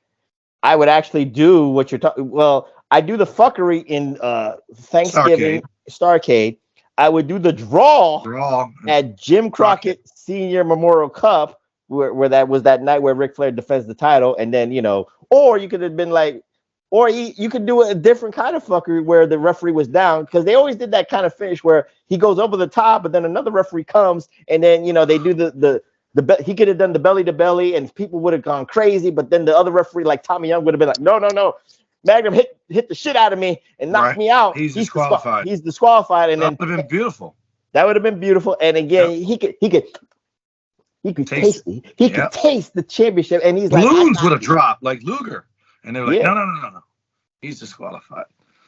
I would actually do what you're talking. Well, I do the fuckery in Thanksgiving Starrcade. I would do the draw at Jim Crockett Senior Memorial Cup, where that was that night where Ric Flair defends the title, and then or you could have been like, or you could do a different kind of fuckery where the referee was down, because they always did that kind of finish where he goes over the top, but then another referee comes, and then they do he could have done the belly to belly, and people would have gone crazy, but then the other referee, like Tommy Young, would have been like, no, Magnum hit the shit out of me and knocked me out. He's disqualified. He's disqualified, and that would have been beautiful. That would have been beautiful, and again, he could taste the championship, and he's like, balloons would have dropped like Luger, and they were like, no, he's disqualified.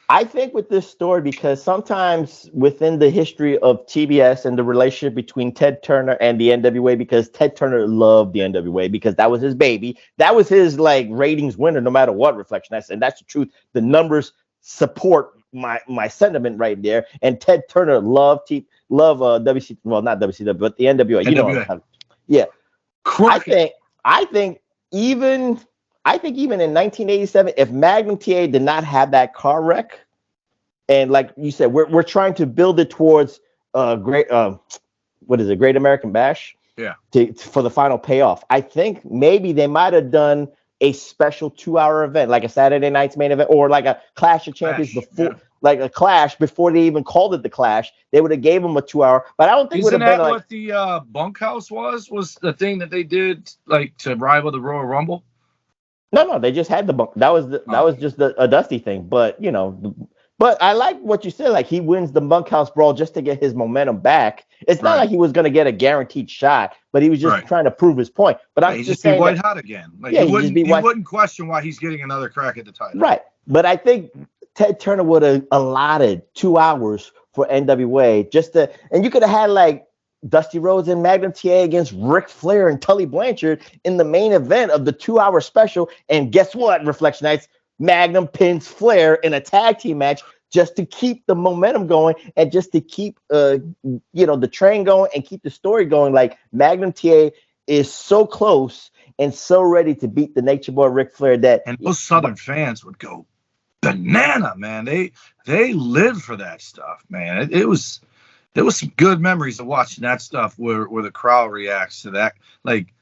I think with this story, because sometimes within the history of TBS and the relationship between Ted Turner and the NWA, because Ted Turner loved the NWA because that was his baby, that was his like ratings winner, no matter what, Reflectionites, and that's the truth. The numbers support my sentiment right there. And Ted Turner loved WCW, well, not WCW, but the NWA. NWA. Yeah. I think even in 1987, if Magnum T.A. did not have that car wreck, and like you said, we're trying to build it towards Great American Bash, for the final payoff. I think maybe they might have done a special 2-hour event, like a Saturday night's main event, or like a Clash of Champions like a Clash before they even called it the Clash. They would have gave them a 2-hour, but I don't think. Isn't that what the bunkhouse was the thing that they did like to rival the Royal Rumble? No, they just had the bunk. That was just a Dusty thing. But but I like what you said. Like, he wins the bunkhouse brawl just to get his momentum back. It's not like he was going to get a guaranteed shot, but he was just trying to prove his point. But I'm just saying, white hot again. Like, he wouldn't question why he's getting another crack at the title. Right. But I think Ted Turner would have allotted 2 hours for NWA and you could have had like Dusty Rhodes and Magnum T.A. against Ric Flair and Tully Blanchard in the main event of the 2-hour special. And guess what, Reflectionites? Magnum pins Flair in a tag team match just to keep the momentum going and just to keep the train going and keep the story going. Like, Magnum T.A. is so close and so ready to beat the Nature Boy Ric Flair and those Southern fans would go banana, man. They lived for that stuff, man. There was some good memories of watching that stuff where the crowd reacts to that. Like,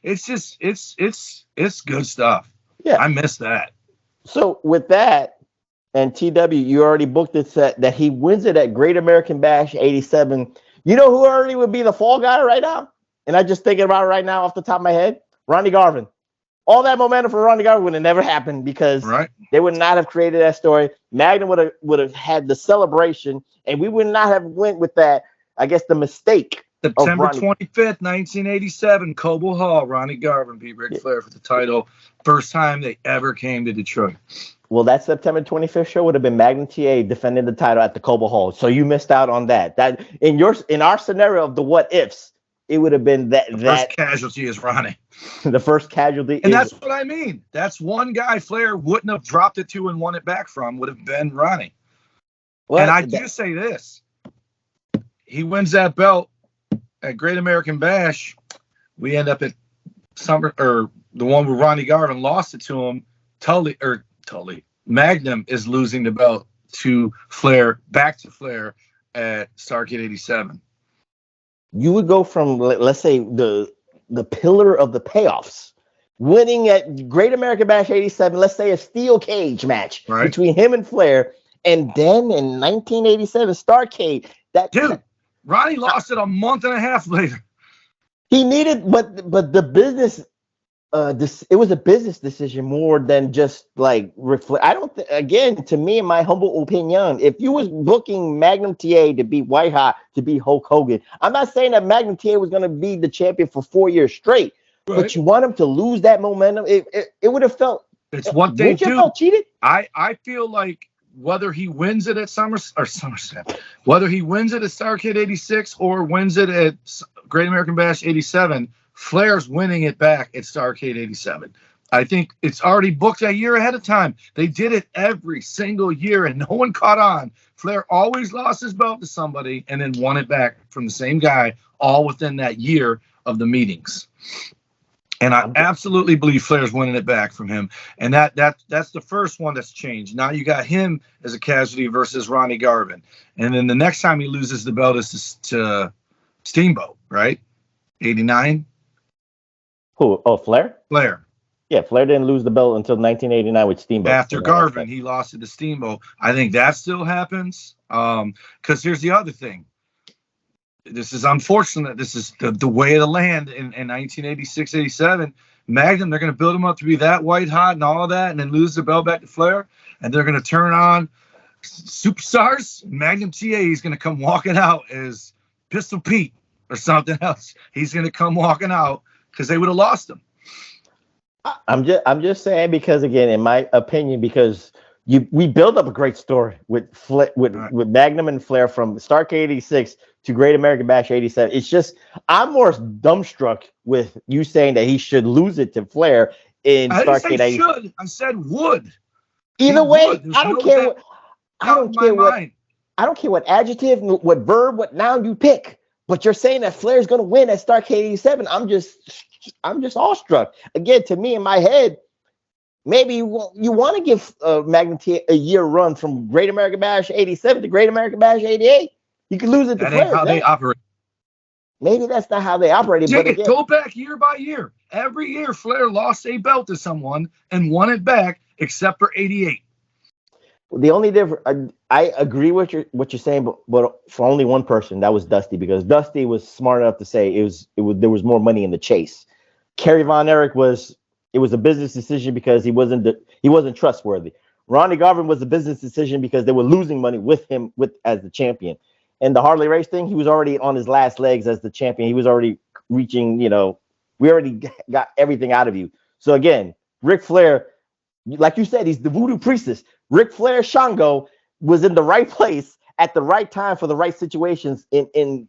it's good stuff. Yeah, I miss that. So with that, and TW, you already booked it that he wins it at Great American Bash 87. You know who already would be the fall guy right now? And I'm just thinking about it right now off the top of my head. Ronnie Garvin. All that momentum for Ronnie Garvin would have never happened because they would not have created that story. Magnum would have had the celebration, and we would not have went with that, I guess, the mistake. September 25th, 1987, Cobo Hall, Ronnie Garvin beat Ric Flair for the title. First time they ever came to Detroit. Well, that September 25th show would have been Magnum T.A. defending the title at the Cobo Hall. So you missed out on that. That in our scenario of the what ifs, it would have been that first casualty is Ronnie. The first casualty, and that's what I mean. That's one guy Flair wouldn't have dropped it to and won it back from, would have been Ronnie. Well, and I do say this: he wins that belt at Great American Bash. We end up at the one where Ronnie Garvin lost it to him. Tully. Magnum is losing the belt to Flair, back to Flair at Starrcade 87. You would go from, let's say, the pillar of the payoffs, winning at Great American Bash 87, let's say a steel cage match between him and Flair, and then in 1987 Starrcade, Ronnie lost it a month and a half later. He needed, but the business it was a business decision more than just like reflect. I don't again, to me, in my humble opinion, if you was booking Magnum T.A. to be White Hot, to be Hulk Hogan, I'm not saying that Magnum T.A. was going to be the champion for 4 years straight, but you want him to lose that momentum. It would have felt. It's what they do. Felt cheated? I feel like whether he wins it at SummerSlam, whether he wins it at Starrcade 86 or wins it at Great American Bash 87, Flair's winning it back at Starrcade 87. I think it's already booked a year ahead of time. They did it every single year, and no one caught on. Flair always lost his belt to somebody and then won it back from the same guy, all within that year of the meetings. And I absolutely believe Flair's winning it back from him. And that's the first one that's changed. Now you got him as a casualty versus Ronnie Garvin. And then the next time he loses the belt is to Steamboat, right? 89? Who? Oh, Flair? Flair. Yeah, Flair didn't lose the belt until 1989 with Steamboat. After Garvin, he lost it to Steamboat. I think that still happens. Because here's the other thing. This is unfortunate. This is the way of the land in 1986, 87. Magnum, they're going to build him up to be that white hot and all of that, and then lose the belt back to Flair. And they're going to turn on superstars. Magnum T.A. He's going to come walking out as Pistol Pete or something else. He's going to come walking out because they would have lost him. I'm just saying, because again, in my opinion, because we build up a great story with Magnum and Flair from Starrcade 86 to Great American Bash 87. It's just, I'm more dumbstruck with you saying that he should lose it to Flair in Starrcade 86. Should. I said would. Either way, I don't care what. I don't care what adjective, what verb, what noun you pick. But you're saying that Flair's going to win at Starrcade 87. I'm just awestruck. Again, to me, in my head, maybe you want to give Magnum T.A. a year run from Great American Bash 87 to Great American Bash 88. You can lose it to Flair. That ain't how they operate. Maybe that's not how they operated. But again, go back year by year. Every year, Flair lost a belt to someone and won it back, except for 88. The only difference, I agree with what you're saying, but for only one person, that was Dusty, because Dusty was smart enough to say there was more money in the chase. Kerry Von Erich it was a business decision because he wasn't trustworthy. Ronnie Garvin was a business decision because they were losing money with him as the champion. And the Harley Race thing, he was already on his last legs as the champion. He was already reaching, we already got everything out of you. So again, Ric Flair, like you said, he's the voodoo priestess. Ric Flair Shango was in the right place at the right time for the right situations in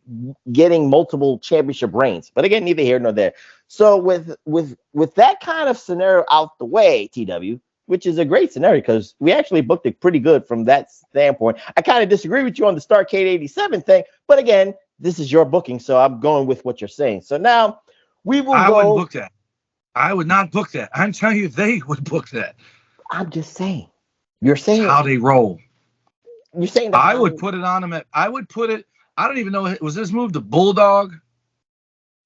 getting multiple championship reigns. But again, neither here nor there. So with that kind of scenario out the way, TW, which is a great scenario because we actually booked it pretty good from that standpoint. I kind of disagree with you on the Starrcade 87 thing, but again, this is your booking, so I'm going with what you're saying. So now we will I wouldn't book that. I would not book that. I'm telling you, they would book that. I'm just saying. You're saying how they roll. You're saying that I would put it on them. I would put it. I don't even know. Was this move the Bulldog?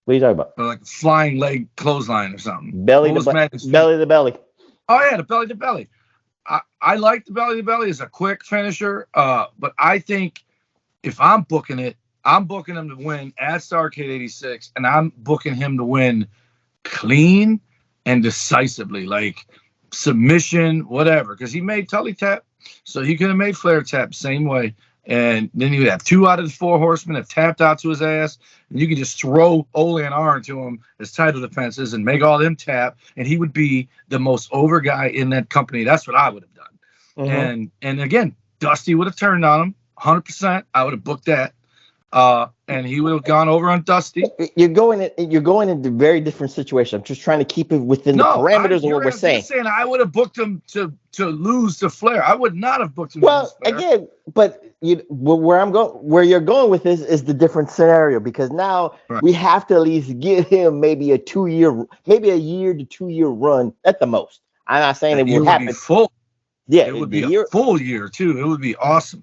What are you talking about? Or like a flying leg clothesline or something. Belly to belly. Oh yeah, the belly to belly. I like the belly to belly as a quick finisher. But I think if I'm booking it, I'm booking him to win at Starrcade 86, and I'm booking him to win clean and decisively, like submission, whatever. Because he made Tully tap, so he could have made Flair tap same way. And then you would have 2 out of the 4 horsemen have tapped out to his ass, and you could just throw Ole and Arn to him as title defenses and make all them tap, and he would be the most over guy in that company. That's what I would have done. Mm-hmm. And again, Dusty would have turned on him 100%. I would have booked that. And he would have gone over on Dusty. You're going into very different situations. I'm just trying to keep it within the parameters of what we're saying. I would have booked him to lose to Flair. I would not have booked him. Well, again, but where you're going with this is the different scenario, because now we have to at least give him maybe a 1 to 2 year run at the most. I'm not saying it will happen full. Yeah, it would be a full year too. It would be awesome.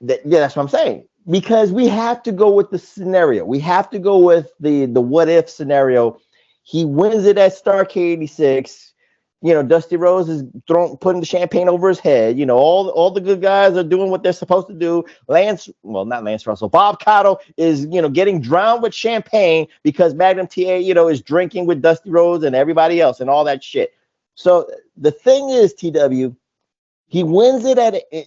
That's what I'm saying. Because we have to go with the scenario. We have to go with the what if scenario. He wins it at Starrcade 86. Dusty Rhodes is putting the champagne over his head. All the good guys are doing what they're supposed to do. Not Lance Russell. Bob Caudle is, getting drowned with champagne because Magnum T.A, is drinking with Dusty Rhodes and everybody else and all that shit. So the thing is, TW, he wins it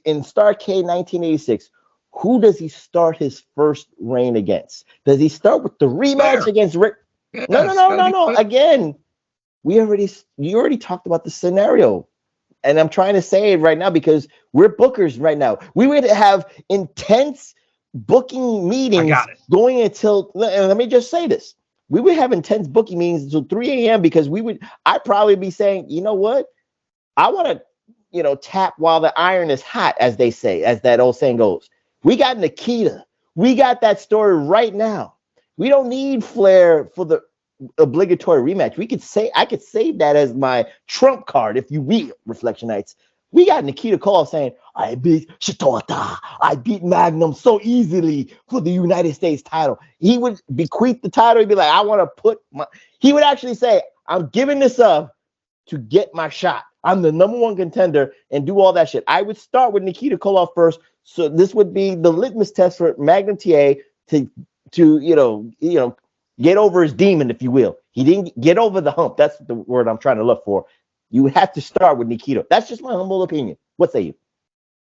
in Starrcade 1986. Who does he start his first reign against? Does he start with the rematch against Rick? Yes, No. Again, you already talked about the scenario, and I'm trying to say it right now because we're bookers right now. We would have intense booking meetings going until. Let me just say this: we would have intense booking meetings until 3 a.m. because I'd probably be saying, you know what, I want to, tap while the iron is hot, as they say, as that old saying goes. We got Nikita. We got that story right now. We don't need Flair for the obligatory rematch. I could save that as my trump card, if you will, Reflectionites. We got Nikita Koloff saying, I beat Shitota. I beat Magnum so easily for the United States title. He would bequeath the title. He'd be like, he would actually say, I'm giving this up to get my shot. I'm the number one contender and do all that shit. I would start with Nikita Koloff first. So this would be the litmus test for Magnum T.A to get over his demon, if you will. He didn't get over the hump. That's the word I'm trying to look for. You have to start with Nikita. That's just my humble opinion. What say you?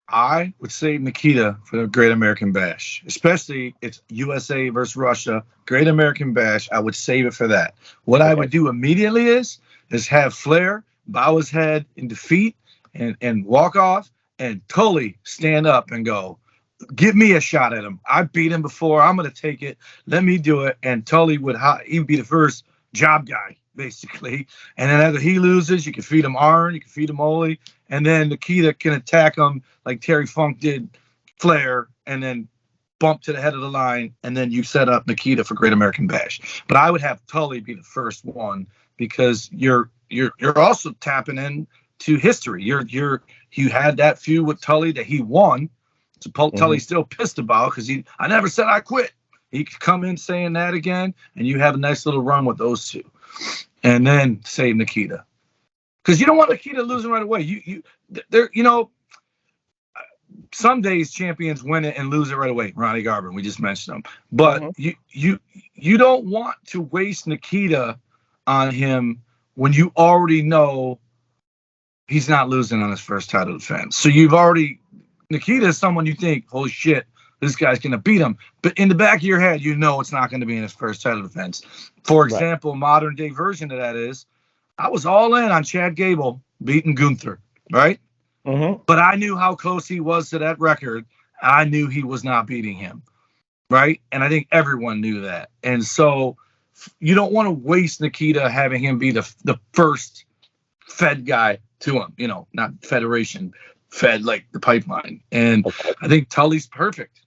I would say Nikita for the Great American Bash, especially it's USA versus Russia. Great American Bash. I would save it for that. What I would do immediately is have Flair bow his head in defeat and walk off, and Tully stand up and go, give me a shot at him. I beat him before. I'm going to take it. Let me do it. And Tully would be the first job guy, basically. And then after he loses, you can feed him Arn, you can feed him Ole, and then Nikita can attack him like Terry Funk did Flair, and then bump to the head of the line, and then you set up Nikita for Great American Bash. But I would have Tully be the first one because you're also tapping in to history. You had that feud with Tully that he won. So Tully's still pissed about because I never said I quit. He could come in saying that again, and you have a nice little run with those two, and then save Nikita because you don't want Nikita losing right away. Some days champions win it and lose it right away. Ronnie Garvin, we just mentioned him, but you don't want to waste Nikita on him when you already know he's not losing on his first title defense. So Nikita is someone you think, holy shit, this guy's going to beat him. But in the back of your head, it's not going to be in his first title defense. For example, modern day version of that is, I was all in on Chad Gable beating Gunther, right? Mm-hmm. But I knew how close he was to that record. I knew he was not beating him, right? And I think everyone knew that. And so you don't want to waste Nikita having him be the first Fed guy to him, not Federation, Fed like the pipeline. And I think Tully's perfect.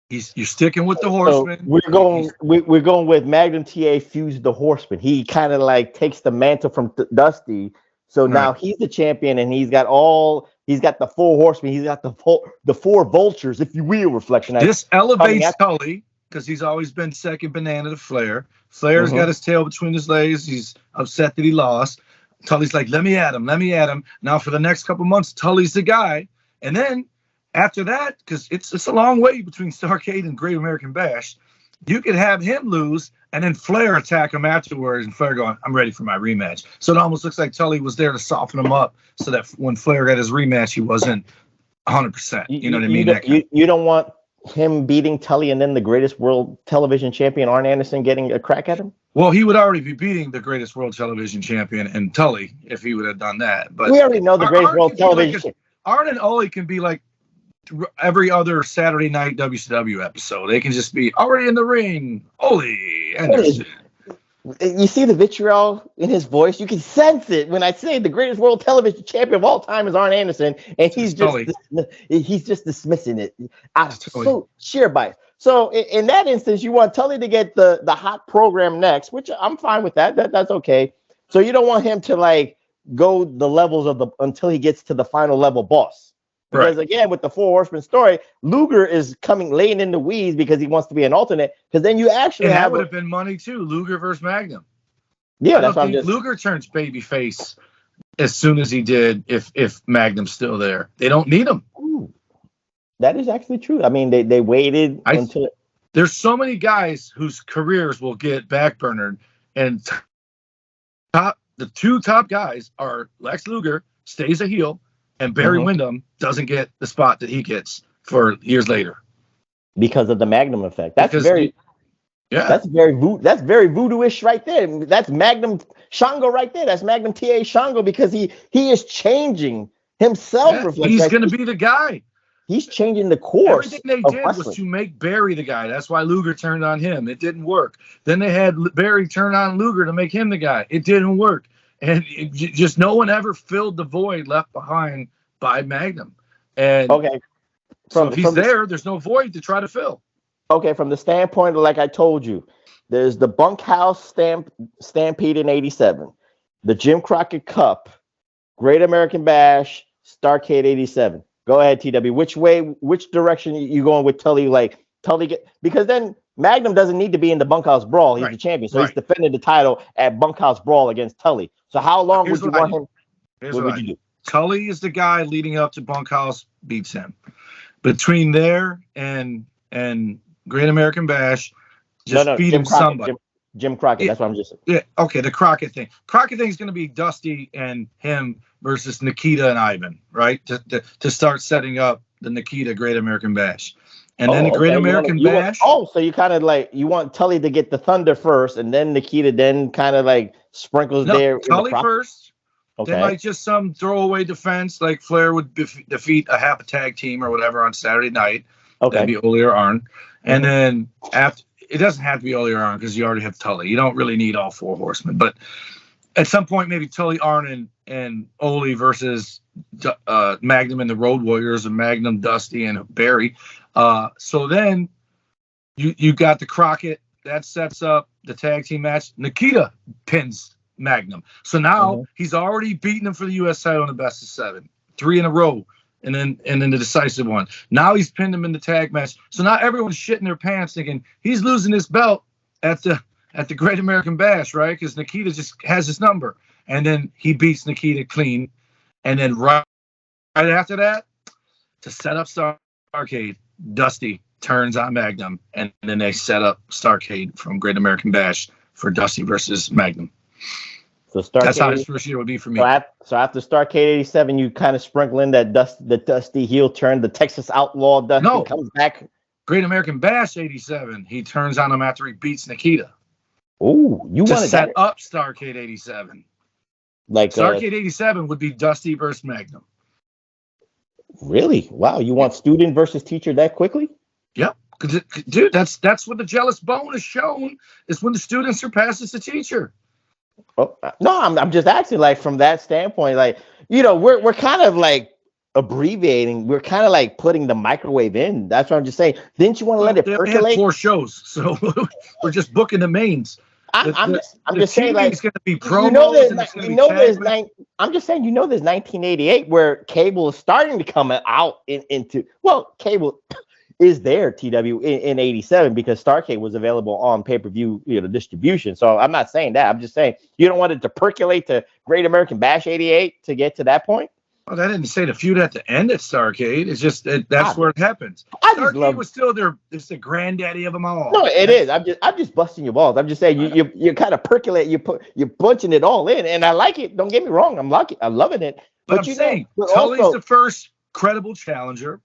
You're sticking with the Horseman. So we're going with Magnum T.A fused the Horseman. He kind of like takes the mantle from Dusty. So now he's the champion, and he's got the 4 horsemen. He's got the 4 vultures, if you will, Reflectionites. This elevates Tully because he's always been second banana to Flair. Flair's got his tail between his legs. He's upset that he lost. Tully's like, let me at him. Now for the next couple months, Tully's the guy. And then after that, because it's a long way between Starrcade and Great American Bash, you could have him lose and then Flair attack him afterwards, and Flair going, I'm ready for my rematch. So it almost looks like Tully was there to soften him up so that when Flair got his rematch, he wasn't 100%. You know what I mean? You don't want him beating Tully and then the greatest world television champion, Arn Anderson, getting a crack at him? Well, he would already be beating the greatest world television champion and Tully if he would have done that. But we already know the greatest world television. Arn and Ole can be like every other Saturday night WCW episode. They can just be already in the ring. Ole Anderson. You see the vitriol in his voice. You can sense it when I say the greatest world television champion of all time is Arn Anderson, and he's just dismissing it out of so sheer bias. So in that instance, you want Tully to get the hot program next, which I'm fine with that. That's okay. So you don't want him to like go the levels until he gets to the final level boss. Because again, with the 4 Horsemen story, Luger is laying in the weeds because he wants to be an alternate. Because then you actually that would have been money too. Luger versus Magnum. Yeah, that's what Luger turns babyface as soon as he did if Magnum's still there. They don't need him. Ooh, that is actually true. I mean, they waited until. There's so many guys whose careers will get backburnered, and the two top guys are Lex Luger stays a heel, and Barry Windham doesn't get the spot that he gets for years later because of the Magnum effect. That's very voodoo-ish right there. That's Magnum Shango right there. That's Magnum T.A. Shango because he is changing himself. Yeah, he's going to be the guy. He's changing the course. Everything they did was to make Barry the guy. That's why Luger turned on him. It didn't work. Then they had Barry turn on Luger to make him the guy. It didn't work. And just no one ever filled the void left behind by Magnum. And so if he's there, there's no void to try to fill. Okay, from the standpoint of, like I told you, there's the Bunkhouse Stampede in '87, the Jim Crockett Cup, Great American Bash, Starrcade '87. Go ahead, TW. Which direction you going with Tully? Like Tully because then Magnum doesn't need to be in the Bunkhouse Brawl. He's the champion, so he's defending the title at Bunkhouse Brawl against Tully. So how long would you want him? What would you do? Tully is the guy leading up to Bunkhouse beats him. Between there and Great American Bash, just feed him somebody. Jim Crockett. That's what I'm just saying. Yeah. Okay. The Crockett thing. Crockett thing is going to be Dusty and him versus Nikita and Ivan, right? To start setting up the Nikita Great American Bash, and then the Great American Bash. So you kind of like you want Tully to get the Thunder first, and then Nikita then kind of like sprinkles there. Tully first. Okay. Then like just some throwaway defense, like Flair would defeat a half a tag team or whatever on Saturday night. Okay. That'd be Ole or Arn, and then after. It doesn't have to be Ole or Arn because you already have Tully. You don't really need all four horsemen. But at some point, maybe Tully, Arn, and Ole versus Magnum and the Road Warriors, and Magnum, Dusty, and Barry. So then you got the Crockett. That sets up the tag team match. Nikita pins Magnum. So now he's already beaten him for the U.S. title in the best of 7. 3 in a row. And then the decisive one. Now he's pinned him in the tag match. So now everyone's shitting their pants thinking he's losing his belt at the Great American Bash, right? Because Nikita just has his number. And then he beats Nikita clean. And then right after that, to set up Starrcade, Dusty turns on Magnum. And then they set up Starrcade from Great American Bash for Dusty versus Magnum. So that's how his first year would be for me. So after Starrcade '87, you kind of sprinkle in that the Dusty heel turn, the Texas Outlaw Dusty comes back. Great American Bash '87, he turns on him after he beats Nikita. Oh, you want to set up Starrcade '87? Like Starrcade '87 would be Dusty versus Magnum. Really? Wow, you want student versus teacher that quickly? Yep. Dude, that's what the jealous bone is shown. Is when the student surpasses the teacher. Oh, no, I'm just asking, like, from that standpoint, like, you know, we're kind of like abbreviating. We're kind of like putting the microwave in. That's what I'm just saying. Didn't you want to let it percolate? They have 4 shows, so we're just booking the mains. I'm just saying, like, it's going to be promos. I'm just saying, there's 1988 where cable is starting to come out into cable. Is there TW in '87 because Starrcade was available on pay-per-view distribution. So I'm not saying that. I'm just saying you don't want it to percolate to Great American Bash '88 to get to that point. Well, that didn't say the feud at the end at Starrcade. It's just that's where it happens. Starrcade was still it's the granddaddy of them all. No, it is. I'm just busting your balls. I'm just saying you kind of percolate. You're bunching it all in, and I like it. Don't get me wrong. I'm loving it. But I'm saying Tully's the first credible challenger.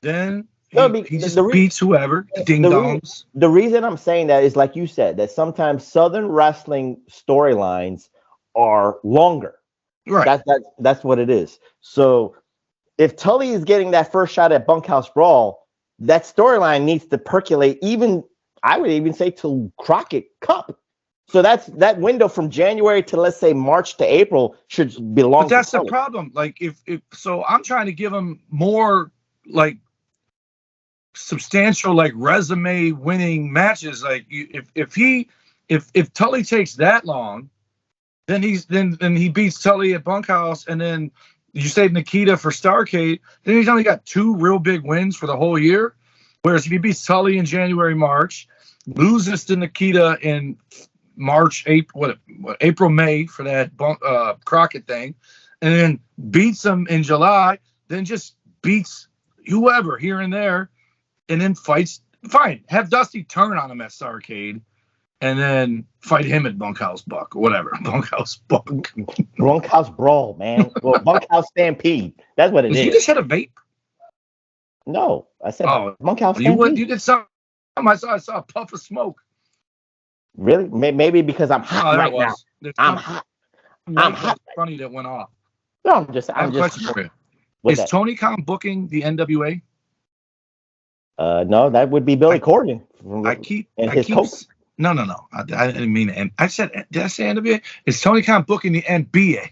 Then. He just beats whoever. Ding-dongs. The reason I'm saying that is, like you said, that sometimes Southern wrestling storylines are longer. Right. That's what it is. So if Tully is getting that first shot at Bunkhouse Brawl, that storyline needs to percolate I would even say to Crockett Cup. So that window from January to, let's say, March to April should belong. But that's the problem. Like if so I'm trying to give him more like substantial like resume winning matches. Like if Tully takes that long, then he beats Tully at Bunkhouse, and then you save Nikita for Starrcade, then he's only got 2 real big wins for the whole year. Whereas if he beats Tully in January, March, loses to Nikita in March, April, May for that Crockett thing, and then beats them in July, then just beats whoever here and there, and then fights. Fine, have Dusty turn on him at Starrcade, and then fight him at Bunkhouse Buck or whatever. Bunkhouse Buck. Bunkhouse Brawl, man. Well, Bunkhouse Stampede. That's what it is. You just hit a vape? No, I said Bunkhouse Stampede. You did something. I saw a puff of smoke. Really? Maybe because I'm hot right now. I'm hot. I'm hot. Funny that went off. No, I'm just. Question for you. Is Tony Khan booking the NWA? No, that would be Billy Corgan. No. I didn't mean it. I said, did I say NWA? Is Tony Khan booking the NBA?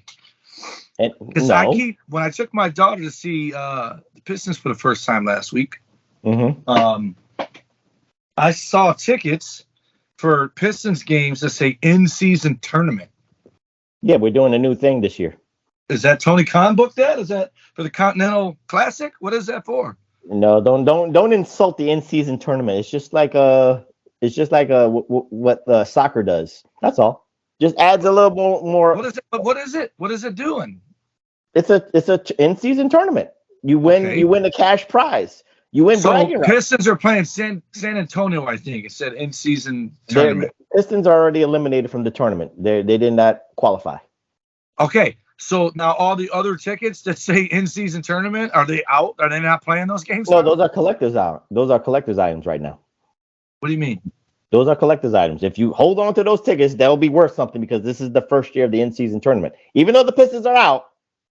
Because when I took my daughter to see the Pistons for the first time last week, I saw tickets for Pistons games that say in-season tournament. Yeah, we're doing a new thing this year. Is that Tony Khan booked that? Is that for the Continental Classic? What is that for? No, don't insult the in-season tournament. It's just like what soccer does. That's all. Just adds a little more. What is it? What is it? What is it doing? It's a in-season tournament. You win the cash prize. You win bragging rights. Pistons are playing San Antonio, I think. It said in-season tournament. The Pistons are already eliminated from the tournament. They did not qualify. Okay, so now all the other tickets that say in-season tournament, are they out? Are they not playing those games? No, those are collector's items. Those are collector's items right now. What do you mean? Those are collector's items. If you hold on to those tickets, they'll be worth something because this is the first year of the in-season tournament. Even though the Pistons are out,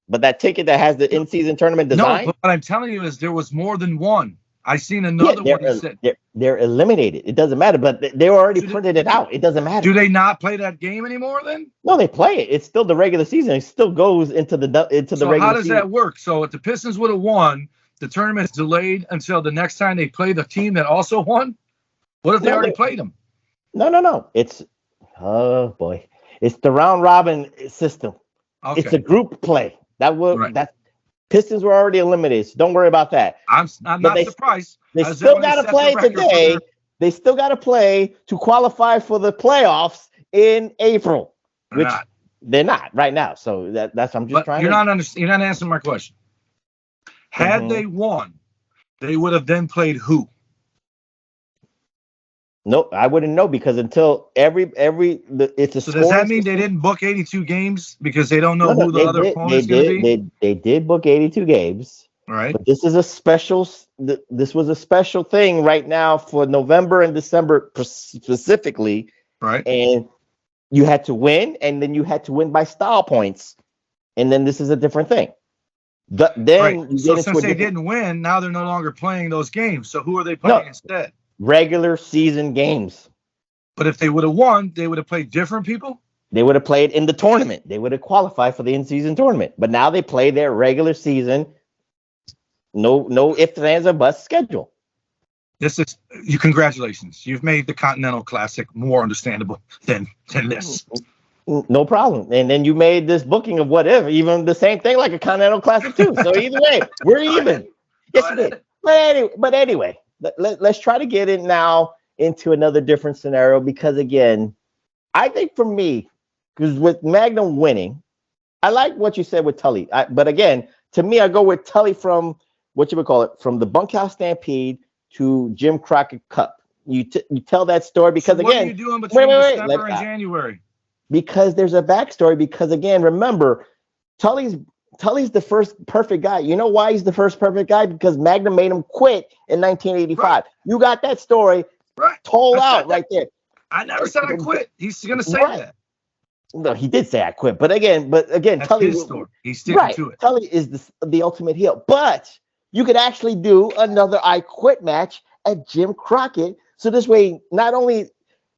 but that ticket that has the in-season tournament design. No, but what I'm telling you is there was more than one. I seen another one that said they're eliminated. It doesn't matter, but they already printed it out. It doesn't matter. Do they not play that game anymore then? No, they play it. It's still the regular season. It still goes into the regular season. So how does that work? So if the Pistons would have won, the tournament's delayed until the next time they play the team that also won? What if they already played them? No. It's it's the round robin system. Okay. It's a group play. That Pistons were already eliminated. So don't worry about that. I'm not surprised. They still got to play today. They still got to play to qualify for the playoffs in April, which they're not right now. So that's I'm just trying. You're not answering my question. Had they won, they would have then played who? No, I wouldn't know because until it's a. So does that mean they didn't book 82 games because they don't know who the other opponent's going to be? They did book 82 games. Right. But this is a special. This was a special thing right now for November and December specifically. Right. And you had to win, and then you had to win by style points, and then this is a different thing. So since they didn't win, now they're no longer playing those games. So who are they playing instead? Regular season games. But if they would have won, they would have played different people? They would have played in the tournament. They would have qualified for the in-season tournament. But now they play their regular season, no ifs, ands, or buts schedule. Congratulations. You've made the Continental Classic more understandable than this. No problem. And then you made this booking of whatever, even the same thing like a Continental Classic too. So either way, we're even. Yes, we did. But anyway. Let's try to get it now into another different scenario because, again, I think for me, because with Magnum winning, I like what you said with Tully. But, again, to me, I go with Tully from, from the Bunkhouse Stampede to Jim Crockett Cup. You tell that story because, so again. What are you doing between December and January? Because there's a backstory. Because, again, remember, Tully's the first perfect guy. You know why he's the first perfect guy? Because Magnum made him quit in 1985. Right. You got that story told out right there. I never said I quit. He's going to say that. No, he did say I quit. But again, that's Tully, his story. He's sticking to it. Tully is the ultimate heel. But you could actually do another I quit match at Jim Crockett. So this way, not only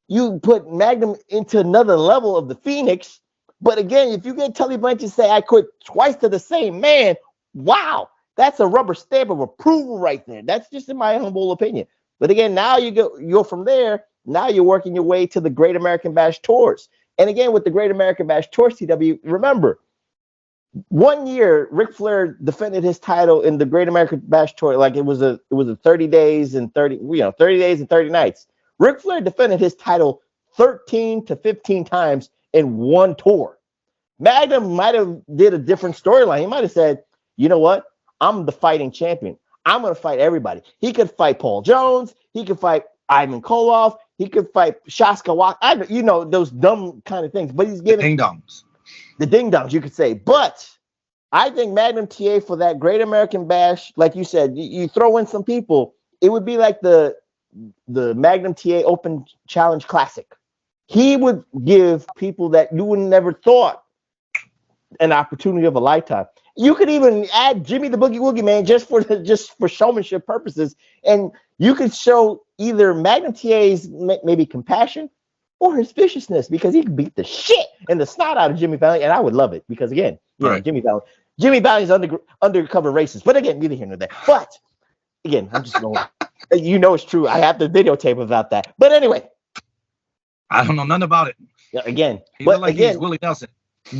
you put Magnum into another level of the Phoenix, but again, if you get Tully Blanchard to say I quit twice to the same man, wow, that's a rubber stamp of approval right there. That's just in my humble opinion. But again, now you're from there. Now you're working your way to the Great American Bash Tours. And again, with the Great American Bash Tours, TW, remember, 1 year Ric Flair defended his title in the Great American Bash Tour like it was a 30 days and 30 days and 30 nights. Ric Flair defended his title 13 to 15 times in one tour. Magnum might have did a different storyline. He might have said, you know what? I'm the fighting champion. I'm going to fight everybody. He could fight Paul Jones. He could fight Ivan Koloff. He could fight Shaska Walk. Those dumb kind of things. But he's giving ding-dongs. The ding-dongs, you could say. But I think Magnum TA for that Great American Bash, like you said, you throw in some people, it would be like the Magnum TA Open Challenge Classic. He would give people that you would never thought an opportunity of a lifetime. You could even add Jimmy the Boogie Woogie Man just for showmanship purposes, and you could show either Magnum TA's maybe compassion or his viciousness, because he could beat the shit and the snot out of Jimmy Valiant, and I would love it because again, Jimmy Valiant's undercover racist, but again, neither here nor there. But again, I'm just going. It's true. I have the videotape about that. But anyway, I don't know nothing about it. Again, he looked like he's Willie Nelson.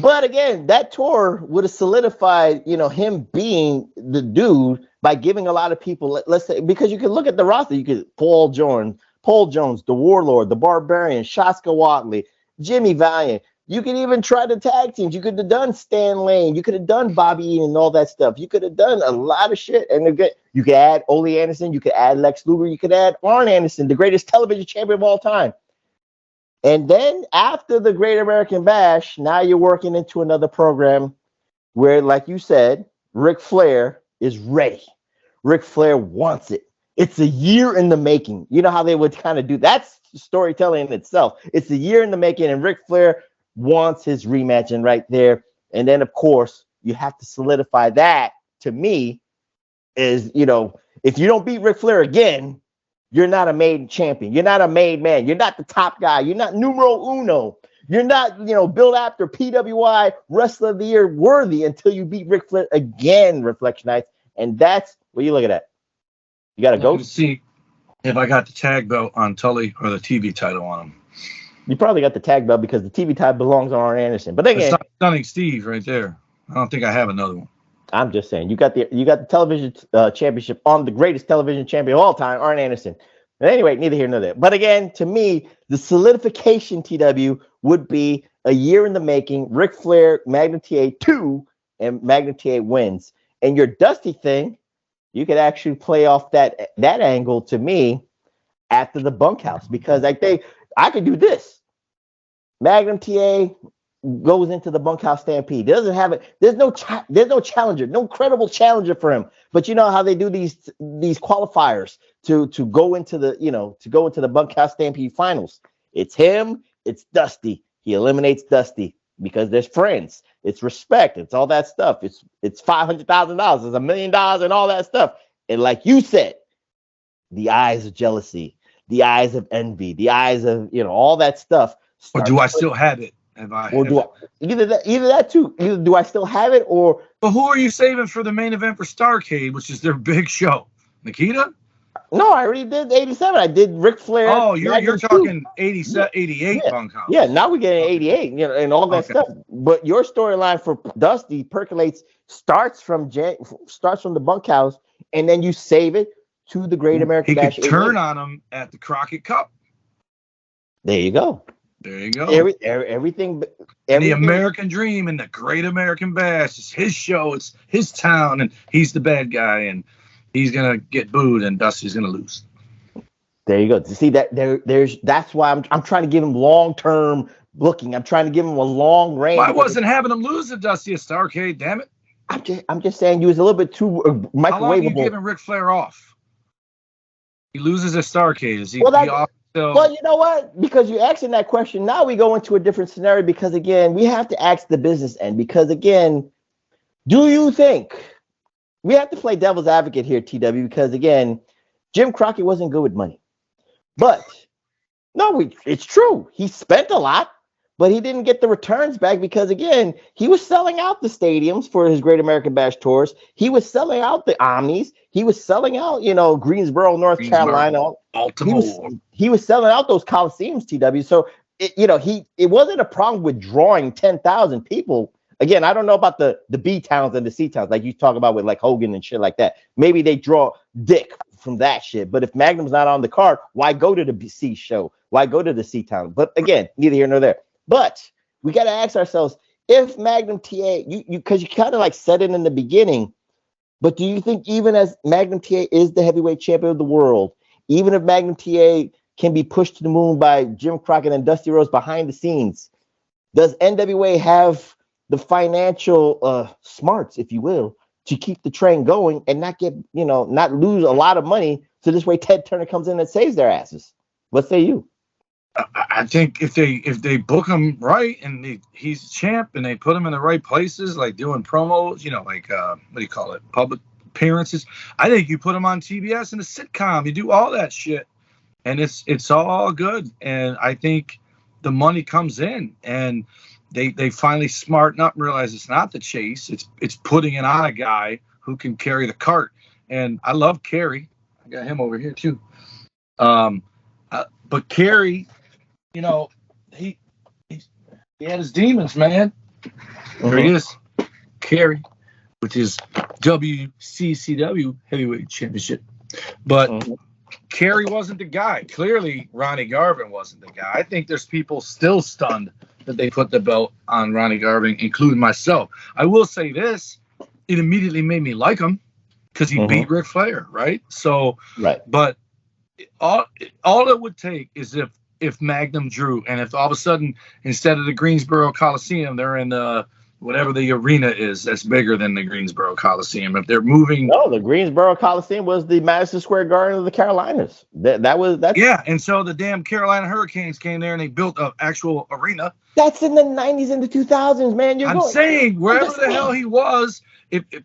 But again, that tour would have solidified, him being the dude by giving a lot of people, let's say, because you could look at the roster, you could Paul Jones, the Warlord, the Barbarian, Shaska Watley, Jimmy Valiant. You could even try the tag teams. You could have done Stan Lane. You could have done Bobby Eaton and all that stuff. You could have done a lot of shit. And you could add Ole Anderson. You could add Lex Luger. You could add Arn Anderson, the greatest television champion of all time. And then after the Great American Bash, now you're working into another program where, like you said, Ric Flair is ready. Ric Flair wants it. It's a year in the making. You know how they would kind of do that's storytelling in itself. It's a year in the making, and Ric Flair wants his rematch, and right there. And then, of course, you have to solidify that. To me, is if you don't beat Ric Flair again, you're not a made champion. You're not a made man. You're not the top guy. You're not numero uno. You're not, built after PWI Wrestler of the Year worthy until you beat Ric Flair again, Reflectionites. And that's what you're looking at. You got to go see if I got the tag belt on Tully or the TV title on him. You probably got the tag belt because the TV title belongs on Arn Anderson. But again, Stunning Steve right there. I don't think I have another one. I'm just saying, you got the television championship on the greatest television champion of all time, Arn Anderson. But anyway, neither here nor there. But again, to me, the solidification, TW, would be a year in the making. Ric Flair, Magnum TA 2, and Magnum TA wins. And your Dusty thing, you could actually play off that angle to me after the bunkhouse, because I think I could do this. Magnum TA goes into the bunkhouse stampede. Doesn't have it. There's no challenger, no credible challenger for him. But you know how they do these qualifiers to go into the bunkhouse stampede finals. It's him. It's Dusty. He eliminates Dusty because there's friends. It's respect. It's all that stuff. It's $500,000. It's $1 million and all that stuff. And like you said, the eyes of jealousy, the eyes of envy, the eyes of all that stuff. Or do I still have it? Either that too. Either do I still have it, or but who are you saving for the main event for Starrcade, which is their big show? Nikita? No, I already did 87. I did Ric Flair. Oh, you're talking 87, 88 bunkhouse. Yeah, now we're getting 88, and all that stuff. But your storyline for Dusty percolates, starts from the bunkhouse, and then you save it to the Great American Bash. He could turn on him at the Crockett Cup. There you go. There you go. Everything. The American Dream and the Great American Bash. It's his show. It's his town, and he's the bad guy, and he's gonna get booed, and Dusty's gonna lose. There you go. To see that that's why I'm trying to give him long-term looking. I'm trying to give him a long range. Well, I wasn't having him lose to Dusty at Starrcade. Damn it. I'm just saying you was a little bit too microwavable. How long are you giving Ric Flair off? He loses at Starrcade. Is he off? Well, you know what? Because you're asking that question, now we go into a different scenario, because, again, we have to ask the business end. Because, again, do you think we have to play devil's advocate here, TW? Because, again, Jim Crockett wasn't good with money. But, no, it's true. He spent a lot, but he didn't get the returns back because, again, he was selling out the stadiums for his Great American Bash tours. He was selling out the Omnis. He was selling out, Greensboro, North Carolina. Baltimore. He was selling out those Coliseums, TW. So, it wasn't a problem with drawing 10,000 people. Again, I don't know about the B towns and the C towns, like you talk about with like Hogan and shit like that. Maybe they draw dick from that shit. But if Magnum's not on the card, why go to the C show? Why go to the C town? But again, neither here nor there. But we got to ask ourselves, if Magnum TA, because you kind of like said it in the beginning, but do you think even as Magnum TA is the heavyweight champion of the world, even if Magnum TA can be pushed to the moon by Jim Crockett and Dusty Rhodes behind the scenes, does NWA have the financial smarts, if you will, to keep the train going and not get, not lose a lot of money? So this way Ted Turner comes in and saves their asses. What say you? I think if they book him right and he's a champ and they put him in the right places, like doing promos, like what do you call it, public appearances. I think you put him on TBS in a sitcom. You do all that shit, and it's all good. And I think the money comes in, and they finally smarten up and realize it's not the chase. It's putting it on a guy who can carry the cart. And I love Kerry. I got him over here too. But Kerry, he had his demons, man. There he is, Kerry, which is WCCW Heavyweight Championship. But Kerry wasn't the guy. Clearly, Ronnie Garvin wasn't the guy. I think there's people still stunned that they put the belt on Ronnie Garvin, including myself. I will say this: it immediately made me like him because he beat Ric Flair, right? So, right. But all it would take is if Magnum drew, and if all of a sudden, instead of the Greensboro Coliseum, they're in whatever the arena is that's bigger than the Greensboro Coliseum. If they're moving, no, the Greensboro Coliseum was the Madison Square Garden of the Carolinas. Yeah, and so the damn Carolina Hurricanes came there and they built an actual arena. That's in the 90s and the 2000s, man. I'm saying wherever the hell he was,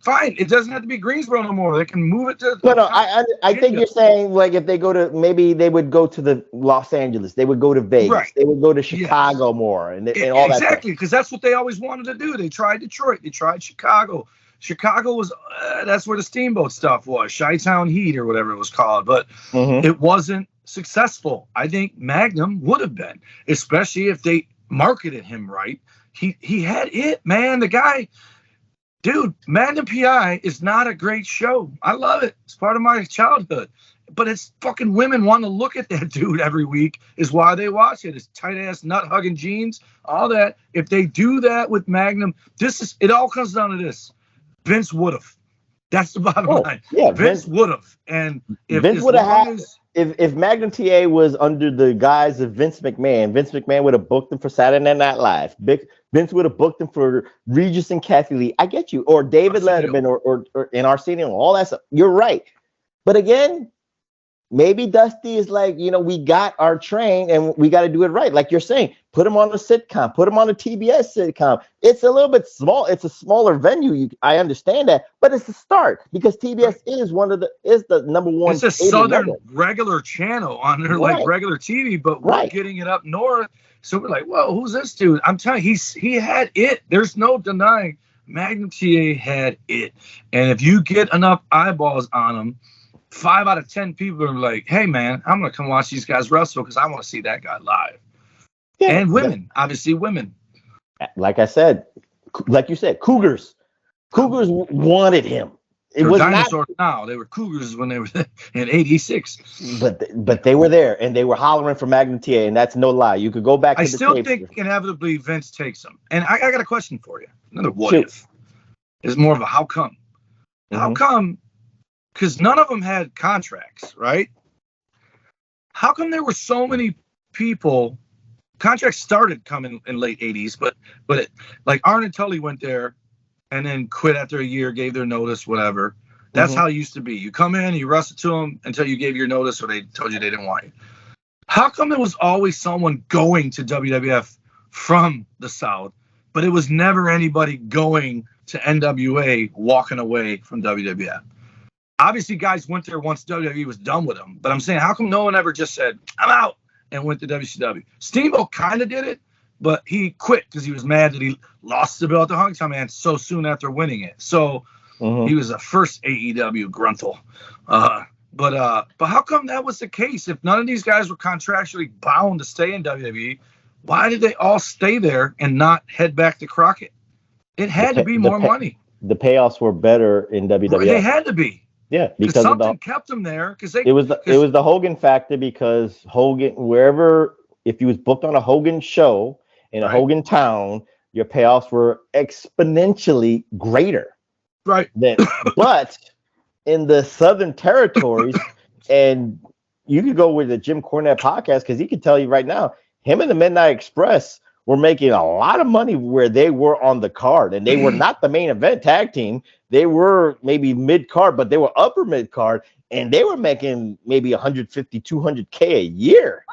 fine. It doesn't have to be Greensboro no more. They can move it to. No, I think you're saying like if they go to, maybe they would go to the Los Angeles, they would go to Vegas, right. They would go to Chicago more, and all that. Exactly, because that's what they always wanted to do. They tried Detroit, they tried Chicago. Chicago was that's where the Steamboat stuff was, Chi-Town Heat or whatever it was called, but it wasn't successful. I think Magnum would have been, especially if they marketed him right. He had it, man. The guy. Dude, Magnum T.A is not a great show. I love it. It's part of my childhood. But it's fucking women want to look at that dude every week is why they watch it. His tight-ass, nut-hugging jeans, all that. If they do that with Magnum, it all comes down to this. Vince would have. That's the bottom line. Yeah, Vince would have. And if Vince would have had, if Magnum T.A was under the guise of Vince McMahon would have booked him for Saturday Night Live. Vince would have booked him for Regis and Kathy Lee. I get you. Or David Letterman or in Arsenio, all that stuff. You're right. But again, maybe Dusty is like, we got our train and we got to do it right. Like you're saying, put him on a sitcom, put him on a TBS sitcom. It's a little bit small. It's a smaller venue. I understand that, but it's a start because TBS is the number one. It's a southern regular channel on their like regular TV, but we're getting it up north. So we're like, whoa, who's this dude? I'm telling you, he had it. There's no denying Magnum T.A had it. And if you get enough eyeballs on him, 5 out of 10 people are like, hey, man, I'm going to come watch these guys wrestle because I want to see that guy live. Yeah, and women, obviously women. Like I said, like you said, Cougars wanted him. It was dinosaurs now. They were Cougars when they were in '86. But they were there and they were hollering for Magnum T.A, and that's no lie. You could go back to I still think inevitably Vince takes them. And I got a question for you. Another what if is more of a how come. How come? Because none of them had contracts, right? How come there were so many people? Contracts started coming in late '80s, but like Arn and Tully went there and then quit after a year, gave their notice, whatever. That's how it used to be. You come in, you wrestle to them until you gave your notice or they told you they didn't want you. How come there was always someone going to WWF from the South, but it was never anybody going to NWA walking away from WWF? Obviously, guys went there once WWE was done with them. But I'm saying, how come no one ever just said, I'm out, and went to WCW? Steamboat kind of did it, but he quit because he was mad that he lost the belt to Hung Time Man so soon after winning it. So he was a first AEW gruntle. But how come that was the case? If none of these guys were contractually bound to stay in WWE, why did they all stay there and not head back to Crockett? It had to be more money. The payoffs were better in WWE. They had to be. Yeah, because something kept them there. It was the Hogan factor, because Hogan, if he was booked on a Hogan show in a Hogan town, your payoffs were exponentially greater. Right. But in the Southern Territories, and you could go with the Jim Cornette podcast because he could tell you right now, him and the Midnight Express were making a lot of money where they were on the card, and they were not the main event tag team. They were maybe mid card, but they were upper mid card, and they were making maybe 150, 200K a year,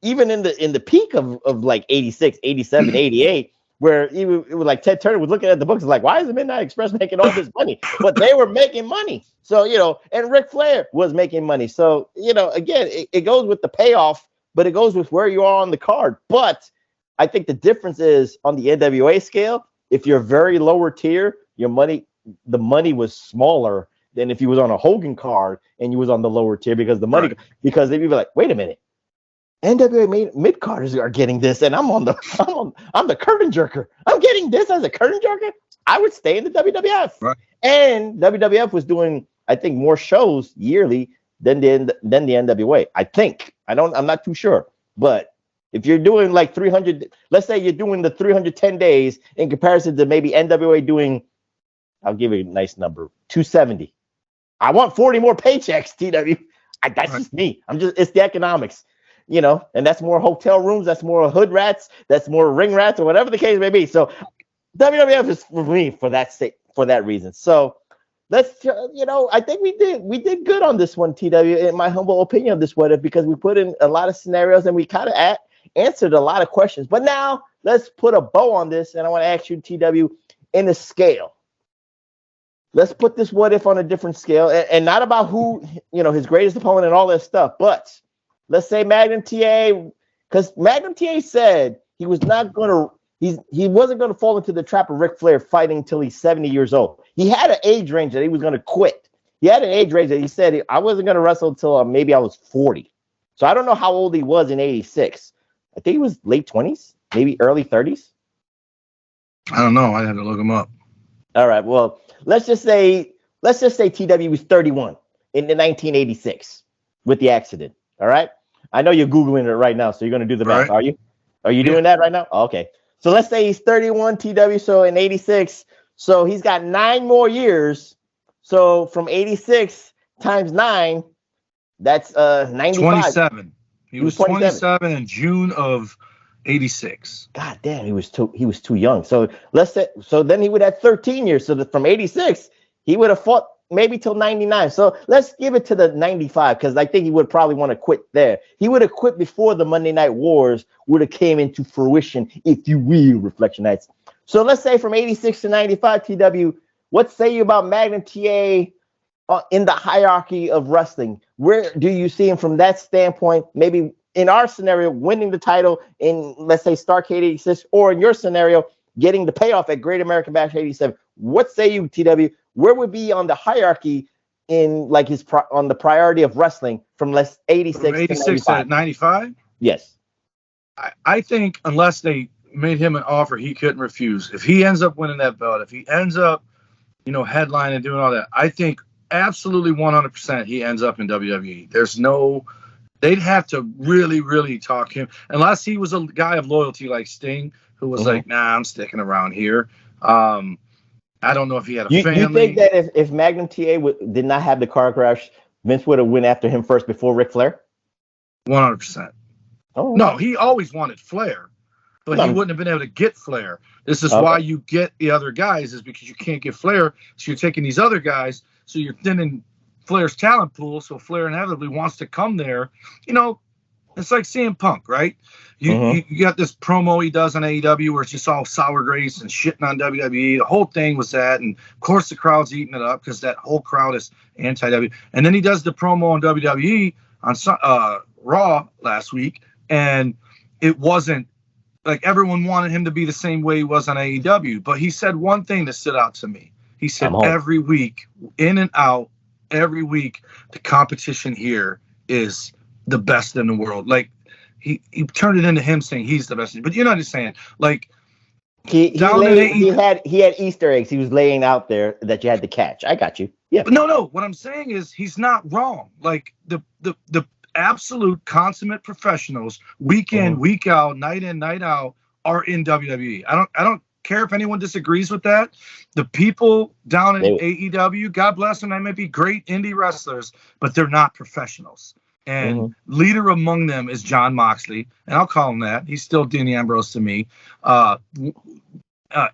even in the peak of like 86, 87, 88. Where it was like Ted Turner was looking at the books like, why is the Midnight Express making all this money? But they were making money. So, and Ric Flair was making money. So, again, it goes with the payoff, but it goes with where you are on the card. But I think the difference is on the NWA scale, if you're very lower tier, the money was smaller than if you was on a Hogan card and you was on the lower tier because the money, because they'd be like, wait a minute. NWA mid carders are getting this, and I'm the curtain jerker. I'm getting this as a curtain jerker. I would stay in the WWF, right. And WWF was doing, I think, more shows yearly than the NWA. I think I'm not too sure, but if you're doing like 300, let's say you're doing the 310 days in comparison to maybe NWA doing, I'll give you a nice number, 270. I want 40 more paychecks, TW. That's just me. It's the economics. And that's more hotel rooms, that's more hood rats, that's more ring rats, or whatever the case may be. So WWF is for me for that reason. So let's, I think we did good on this one, TW, in my humble opinion of this what if, because we put in a lot of scenarios and we kind of answered a lot of questions. But now let's put a bow on this, and I want to ask you, TW, in the scale. Let's put this what if on a different scale, and not about who, his greatest opponent and all that stuff, but let's say Magnum T.A., because Magnum T.A. said he wasn't going to fall into the trap of Ric Flair fighting until he's 70 years old. He had an age range that he was going to quit. He had an age range that he said, I wasn't going to wrestle until maybe I was 40. So I don't know how old he was in 86. I think he was late 20s, maybe early 30s. I don't know. I had to look him up. All right. Well, let's just say TW was 31 in 1986 with the accident. All right. I know you're Googling it right now, so you're going to do the math. Are you? Are you doing that right now? Oh, okay. So let's say he's 31 TW. So in 86, so he's got 9 more years. So from 86 times 9, that's 95. 27. He was 27 in June of 86. God damn, he was too young. So then he would have 13 years. So from 86, he would have fought maybe till 99. So let's give it to the 95, because I think he would probably want to quit there. He would have quit before the Monday Night Wars would have came into fruition, if you will, Reflectionites. So let's say from 86 to 95, TW, what say you about Magnum T.A. In the hierarchy of wrestling? Where do you see him from that standpoint? Maybe in our scenario, winning the title in, let's say, Starrcade 86, or in your scenario, getting the payoff at Great American Bash 87. What say you, TW? Where would be on the hierarchy in like on the priority of wrestling from 86 to 95? Yes. I think unless they made him an offer he couldn't refuse, if he ends up winning that belt, if he ends up, headlining and doing all that, I think absolutely 100% he ends up in WWE. They'd have to really, really talk him, unless he was a guy of loyalty like Sting, who was like, nah, I'm sticking around here. I don't know if he had a family. You think that if Magnum T.A. did not have the car crash, Vince would have went after him first before Ric Flair? 100%. Oh. No, he always wanted Flair, but he wouldn't have been able to get Flair. This is why you get the other guys, is because you can't get Flair, so you're taking these other guys, so you're thinning Flair's talent pool, so Flair inevitably wants to come there. It's like CM Punk, right? You got this promo he does on AEW where it's just all sour grapes and shitting on WWE. The whole thing was that, and of course the crowd's eating it up because that whole crowd is anti-WWE. And then he does the promo on WWE on Raw last week, and it wasn't like everyone wanted him to be the same way he was on AEW. But he said one thing that stood out to me. He said every week, in and out, every week, the competition here is the best in the world. Like he turned it into him saying he's the best, but you're not just saying like he had Easter eggs he was laying out there that you had to catch. I got you. Yeah. But no. What I'm saying is he's not wrong. Like the absolute consummate professionals, week in, week out, night in, night out, are in WWE. I don't care if anyone disagrees with that. The people down in AEW, God bless them, they may be great indie wrestlers, but they're not professionals. And leader among them is John Moxley, and I'll call him that. He's still Dean Ambrose to me.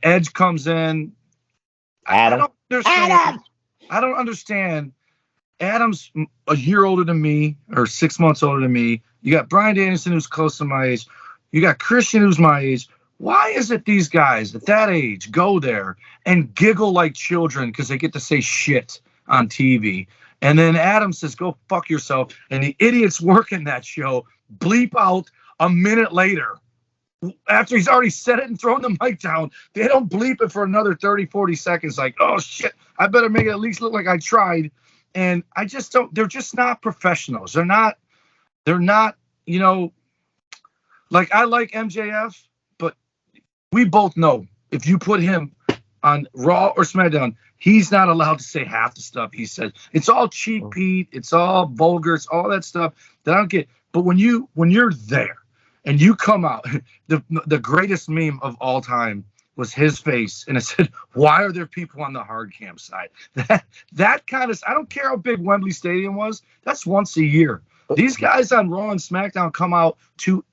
Edge comes in. I don't understand. Adam's a year older than me, or 6 months older than me. You got Bryan Danielson, who's close to my age. You got Christian, who's my age. Why is it these guys at that age go there and giggle like children because they get to say shit on TV? And then Adam says, go fuck yourself. And the idiots working that show bleep out a minute later. After he's already said it and thrown the mic down, they don't bleep it for another 30, 40 seconds. Like, oh, shit, I better make it at least look like I tried. And I just don't, they're just not professionals. They're not, you know, like I like MJF, but we both know if you put him on Raw or SmackDown, he's not allowed to say half the stuff he says. It's all cheap Pete. It's all vulgar. It's all that stuff that I don't get. But when you're there and you come out, the greatest meme of all time was his face, and it said, "Why are there people on the hard cam side?" That kind of, I don't care how big Wembley Stadium was. That's once a year. These guys on Raw and SmackDown come out to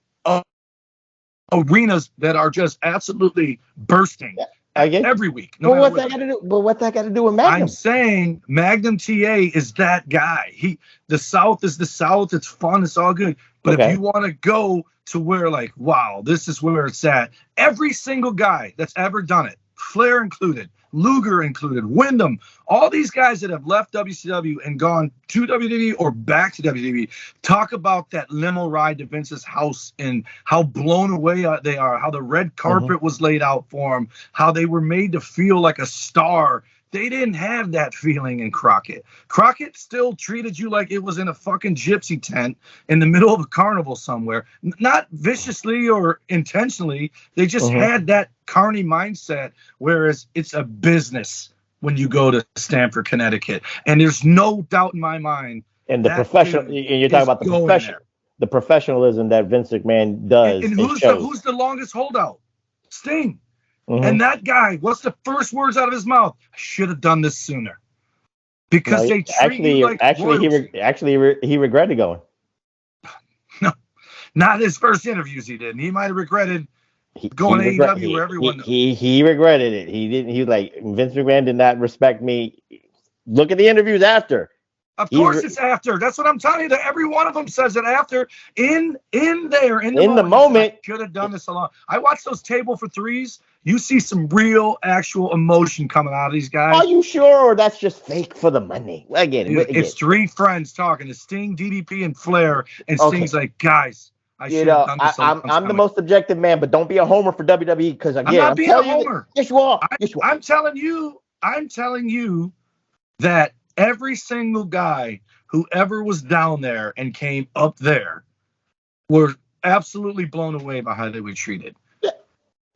arenas that are just absolutely bursting every week. What's that got to do with Magnum? I'm saying Magnum T.A. is that guy. The South is the South. It's fun. It's all good. But if you want to go to where, like, wow, this is where it's at. Every single guy that's ever done it, Flair included, Luger included, Wyndham, all these guys that have left WCW and gone to WWE or back to WWE, talk about that limo ride to Vince's house and how blown away they are, how the red carpet was laid out for them, how they were made to feel like a star. They didn't have that feeling in Crockett. Crockett still treated you like it was in a fucking gypsy tent in the middle of a carnival somewhere. Not viciously or intentionally. They just had that carny mindset, whereas it's a business when you go to Stamford, Connecticut. And there's no doubt in my mind. And the professional, and you're talking about the professionalism that Vince McMahon does. And who's the longest holdout? Sting. And that guy, what's the first words out of his mouth? I should have done this sooner. Because they treat you like he regretted going. No, not his first interviews he did. He might have regretted going to AEW where everyone he regretted it. He didn't. He was like, Vince McMahon did not respect me. Look at the interviews after. Of course it's after. That's what I'm telling you. That every one of them says it after. In the moment. I could have done this alone. I watched those table for threes. You see some real, actual emotion coming out of these guys. Are you sure, or that's just fake for the money? I get it. It's three friends talking to Sting, DDP, and Flair, and Sting's like, guys, I should have done this alone. I'm the most objective man, but don't be a homer for WWE because again, I'm not being a homer. Yes, you are. I'm telling you that every single guy who ever was down there and came up there were absolutely blown away by how they were treated.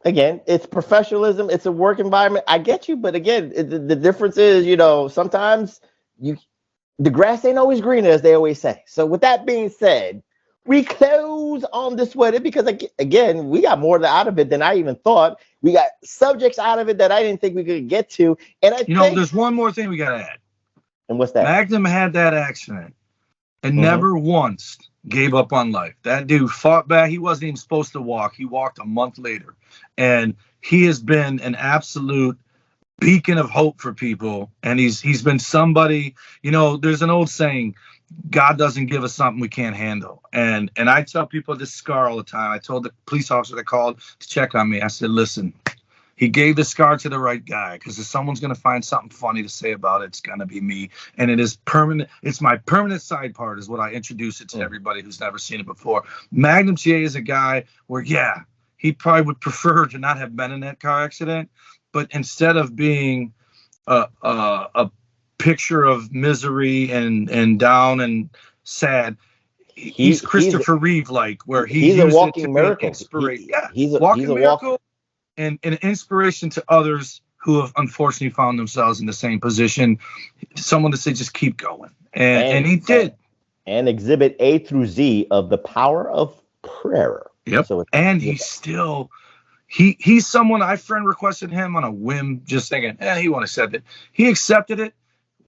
Again, it's professionalism. It's a work environment. I get you, but again, the difference is, sometimes the grass ain't always greener, as they always say. So with that being said, we close on this weather because, again, we got more out of it than I even thought. We got subjects out of it that I didn't think we could get to. And there's one more thing we got to add. And what's that? Magnum had that accident and never once gave up on life. That dude fought back. He wasn't even supposed to walk. He walked a month later. And he has been an absolute beacon of hope for people. And he's been somebody, there's an old saying, God doesn't give us something we can't handle. And I tell people this scar all the time. I told the police officer that called to check on me, I said, listen, he gave the scar to the right guy, because if someone's going to find something funny to say about it, it's going to be me. And it is permanent. It's my permanent side part is what I introduce it to everybody who's never seen it before. Magnum T.A. is a guy where, he probably would prefer to not have been in that car accident. But instead of being a picture of misery and down and sad, he's Christopher Reeve-like, where he's a walking miracle. He's a walking miracle. And an inspiration to others who have unfortunately found themselves in the same position. Someone to say, just keep going. And he did. And exhibit A through Z of the power of prayer. Yep. So he he's someone I friend requested him on a whim, just thinking, he won't accept it. He accepted it.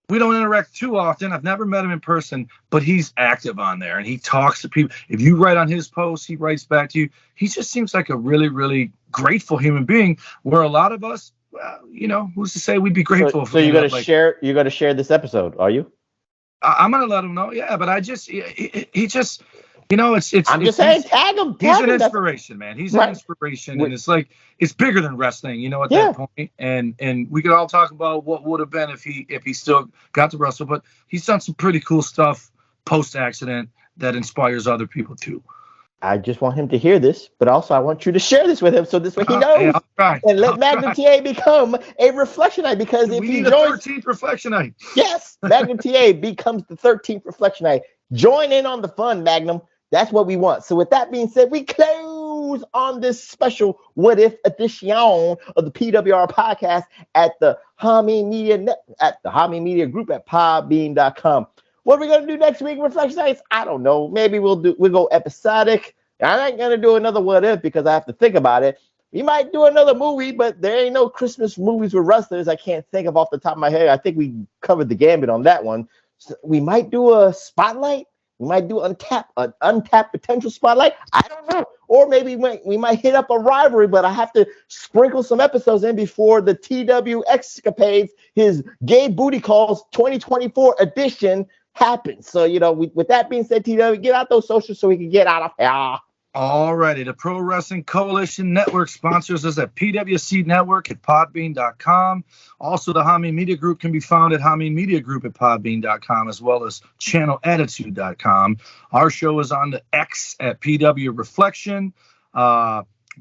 We don't interact too often. I've never met him in person, but he's active on there and he talks to people. If you write on his posts, he writes back to you. He just seems like a really, really grateful human being, where a lot of us, who's to say we'd be grateful. So you're going to share, you're going to share this episode, are you? I'm going to let him know. Yeah, but he just, it's. I'm just saying, tag him. He's an inspiration, man. He's an inspiration, and it's like it's bigger than wrestling, at that point. And we could all talk about what would have been if he still got to wrestle. But he's done some pretty cool stuff post accident that inspires other people too. I just want him to hear this, but also I want you to share this with him so this way he knows. I'll try. And let Magnum T.A. become a Reflectionite, because if he joins the 13th Reflectionite. Yes, Magnum T.A. becomes the 13th Reflectionite. Join in on the fun, Magnum. That's what we want. So with that being said, we close on this special What If edition of the PWR podcast at the Hami Media Group at podbean.com. What are we gonna do next week, Reflectionites? I don't know. Maybe we'll go episodic. I ain't gonna do another What If because I have to think about it. We might do another movie, but there ain't no Christmas movies with wrestlers I can't think of off the top of my head. I think we covered the gambit on that one. So we might do a spotlight. We might do an untapped potential spotlight. I don't know. Or maybe we might hit up a rivalry, but I have to sprinkle some episodes in before the TW Escapades, his Gay Booty Calls 2024 edition happens. So, with that being said, TW, get out those socials so we can get out of here. Alrighty, the Pro Wrestling Coalition Network sponsors us at PWC Network at podbean.com. Also, the Hami Media Group can be found at Hami Media Group at podbean.com, as well as channelattitude.com. Our show is on the X at PW Reflection.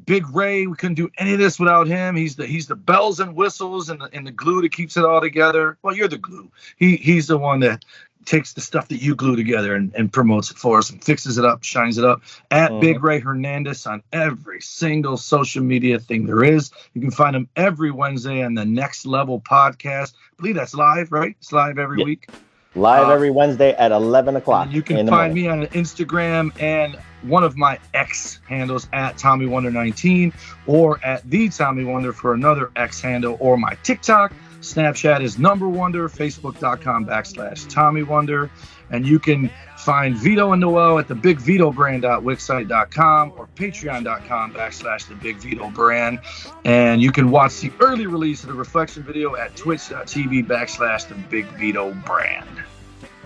Big Ray, we couldn't do any of this without him. He's the bells and whistles and the glue that keeps it all together. Well, you're the glue. He's the one that takes the stuff that you glue together and promotes it for us and fixes it up, shines it up at Big Ray Hernandez on every single social media thing there is. You can find him every Wednesday on the Next Level podcast. I believe that's live, right? It's live every week. Live every Wednesday at 11 o'clock. You can find me on Instagram and one of my X handles at Tommy Wonder 19 or at the Tommy Wonder for another X handle, or my TikTok. Snapchat is Number Wonder, Facebook.com/Tommy Wonder. And you can find Vito and Noel at the BigVitoBrand.wixsite.com or Patreon.com/the BigVitoBrand. And you can watch the early release of the reflection video at Twitch.tv/the BigVitoBrand.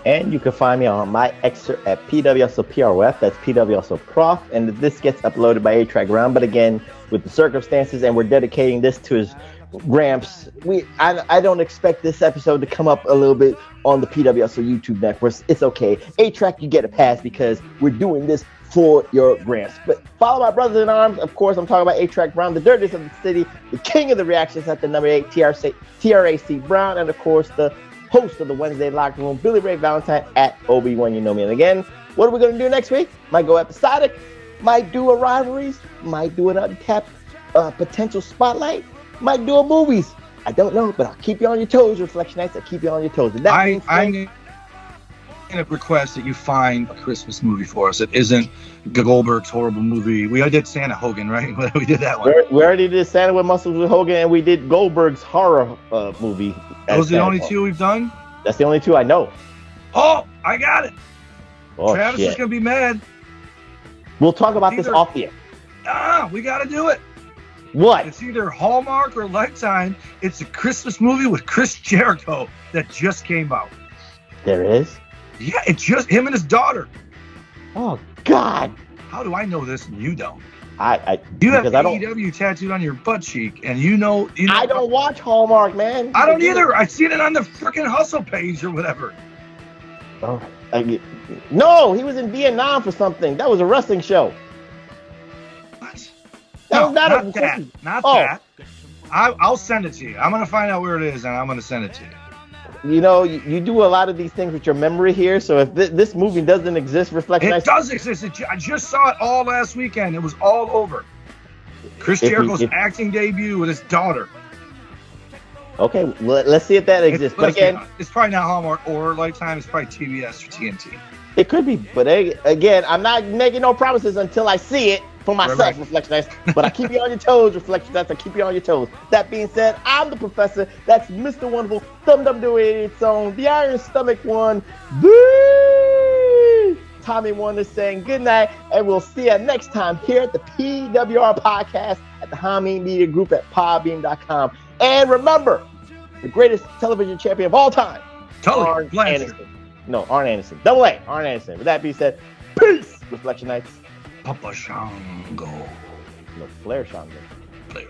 And you can find me on my Xer at PWSOPRF, that's PWSOProf, and this gets uploaded by A-Track Round. But again, with the circumstances, and we're dedicating this to his Gramps, I don't expect this episode to come up a little bit on the PWSO YouTube network. It's okay. A-Track, you get a pass because we're doing this for your Gramps. But follow my brothers in arms. Of course, I'm talking about A-Track Brown, the dirtiest of the city, the king of the reactions at the number 8, TRAC Brown, and of course, the host of the Wednesday Locker Room, Billy Ray Valentine at Obi-Wan You Know Me. And again, what are we going to do next week? Might go episodic, might do a rivalries, might do an untapped potential spotlight, might do a movies. I don't know, but I'll keep you on your toes, Reflectionites. I'll keep you on your toes. And I'm going to request that you find a Christmas movie for us. It isn't Goldberg's horrible movie. We did Santa Hogan, right? We did that one. We already did Santa with Muscles with Hogan, and we did Goldberg's horror movie. Those are the only two we've done? That's the only two I know. Oh, I got it. Oh, Travis is going to be mad. We'll talk about this off the air. We got to do it. What? It's either Hallmark or Lifetime. It's a Christmas movie with Chris Jericho that just came out. There is? Yeah, it's just him and his daughter. Oh, God. How do I know this and you don't? You have AEW tattooed on your butt cheek, and you know I don't watch Hallmark, man. I don't either. I seen it on the freaking Hustle page or whatever. Oh, no, he was in Vietnam for something. That was a wrestling show. What? Not that. I'll send it to you. I'm gonna find out where it is, and I'm gonna send it to you. You know, you do a lot of these things with your memory here. So if this movie doesn't exist, It does exist. I just saw it all last weekend. It was all over. Chris Jericho's acting debut with his daughter. Okay, let's see if that exists. But again, it's probably not Hallmark or Lifetime. It's probably TBS or TNT. It could be. But again, I'm not making no promises until I see it. for myself, Reflectionites. But I keep you on your toes, Reflectionites. I keep you on your toes. That being said, I'm the professor. That's Mr. Wonderful, Thumb Dum Its own, the Iron Stomach one, the Tommy Wonder saying good night, and we'll see you next time here at the PWR Podcast at the Hameen Media Group at podbean.com. And remember, the greatest television champion of all time, Arn Anderson. No, Arn Anderson. Double A, Arn Anderson. With that being said, peace, Reflectionites. Papa Shango. No, Flair Shango. Flair.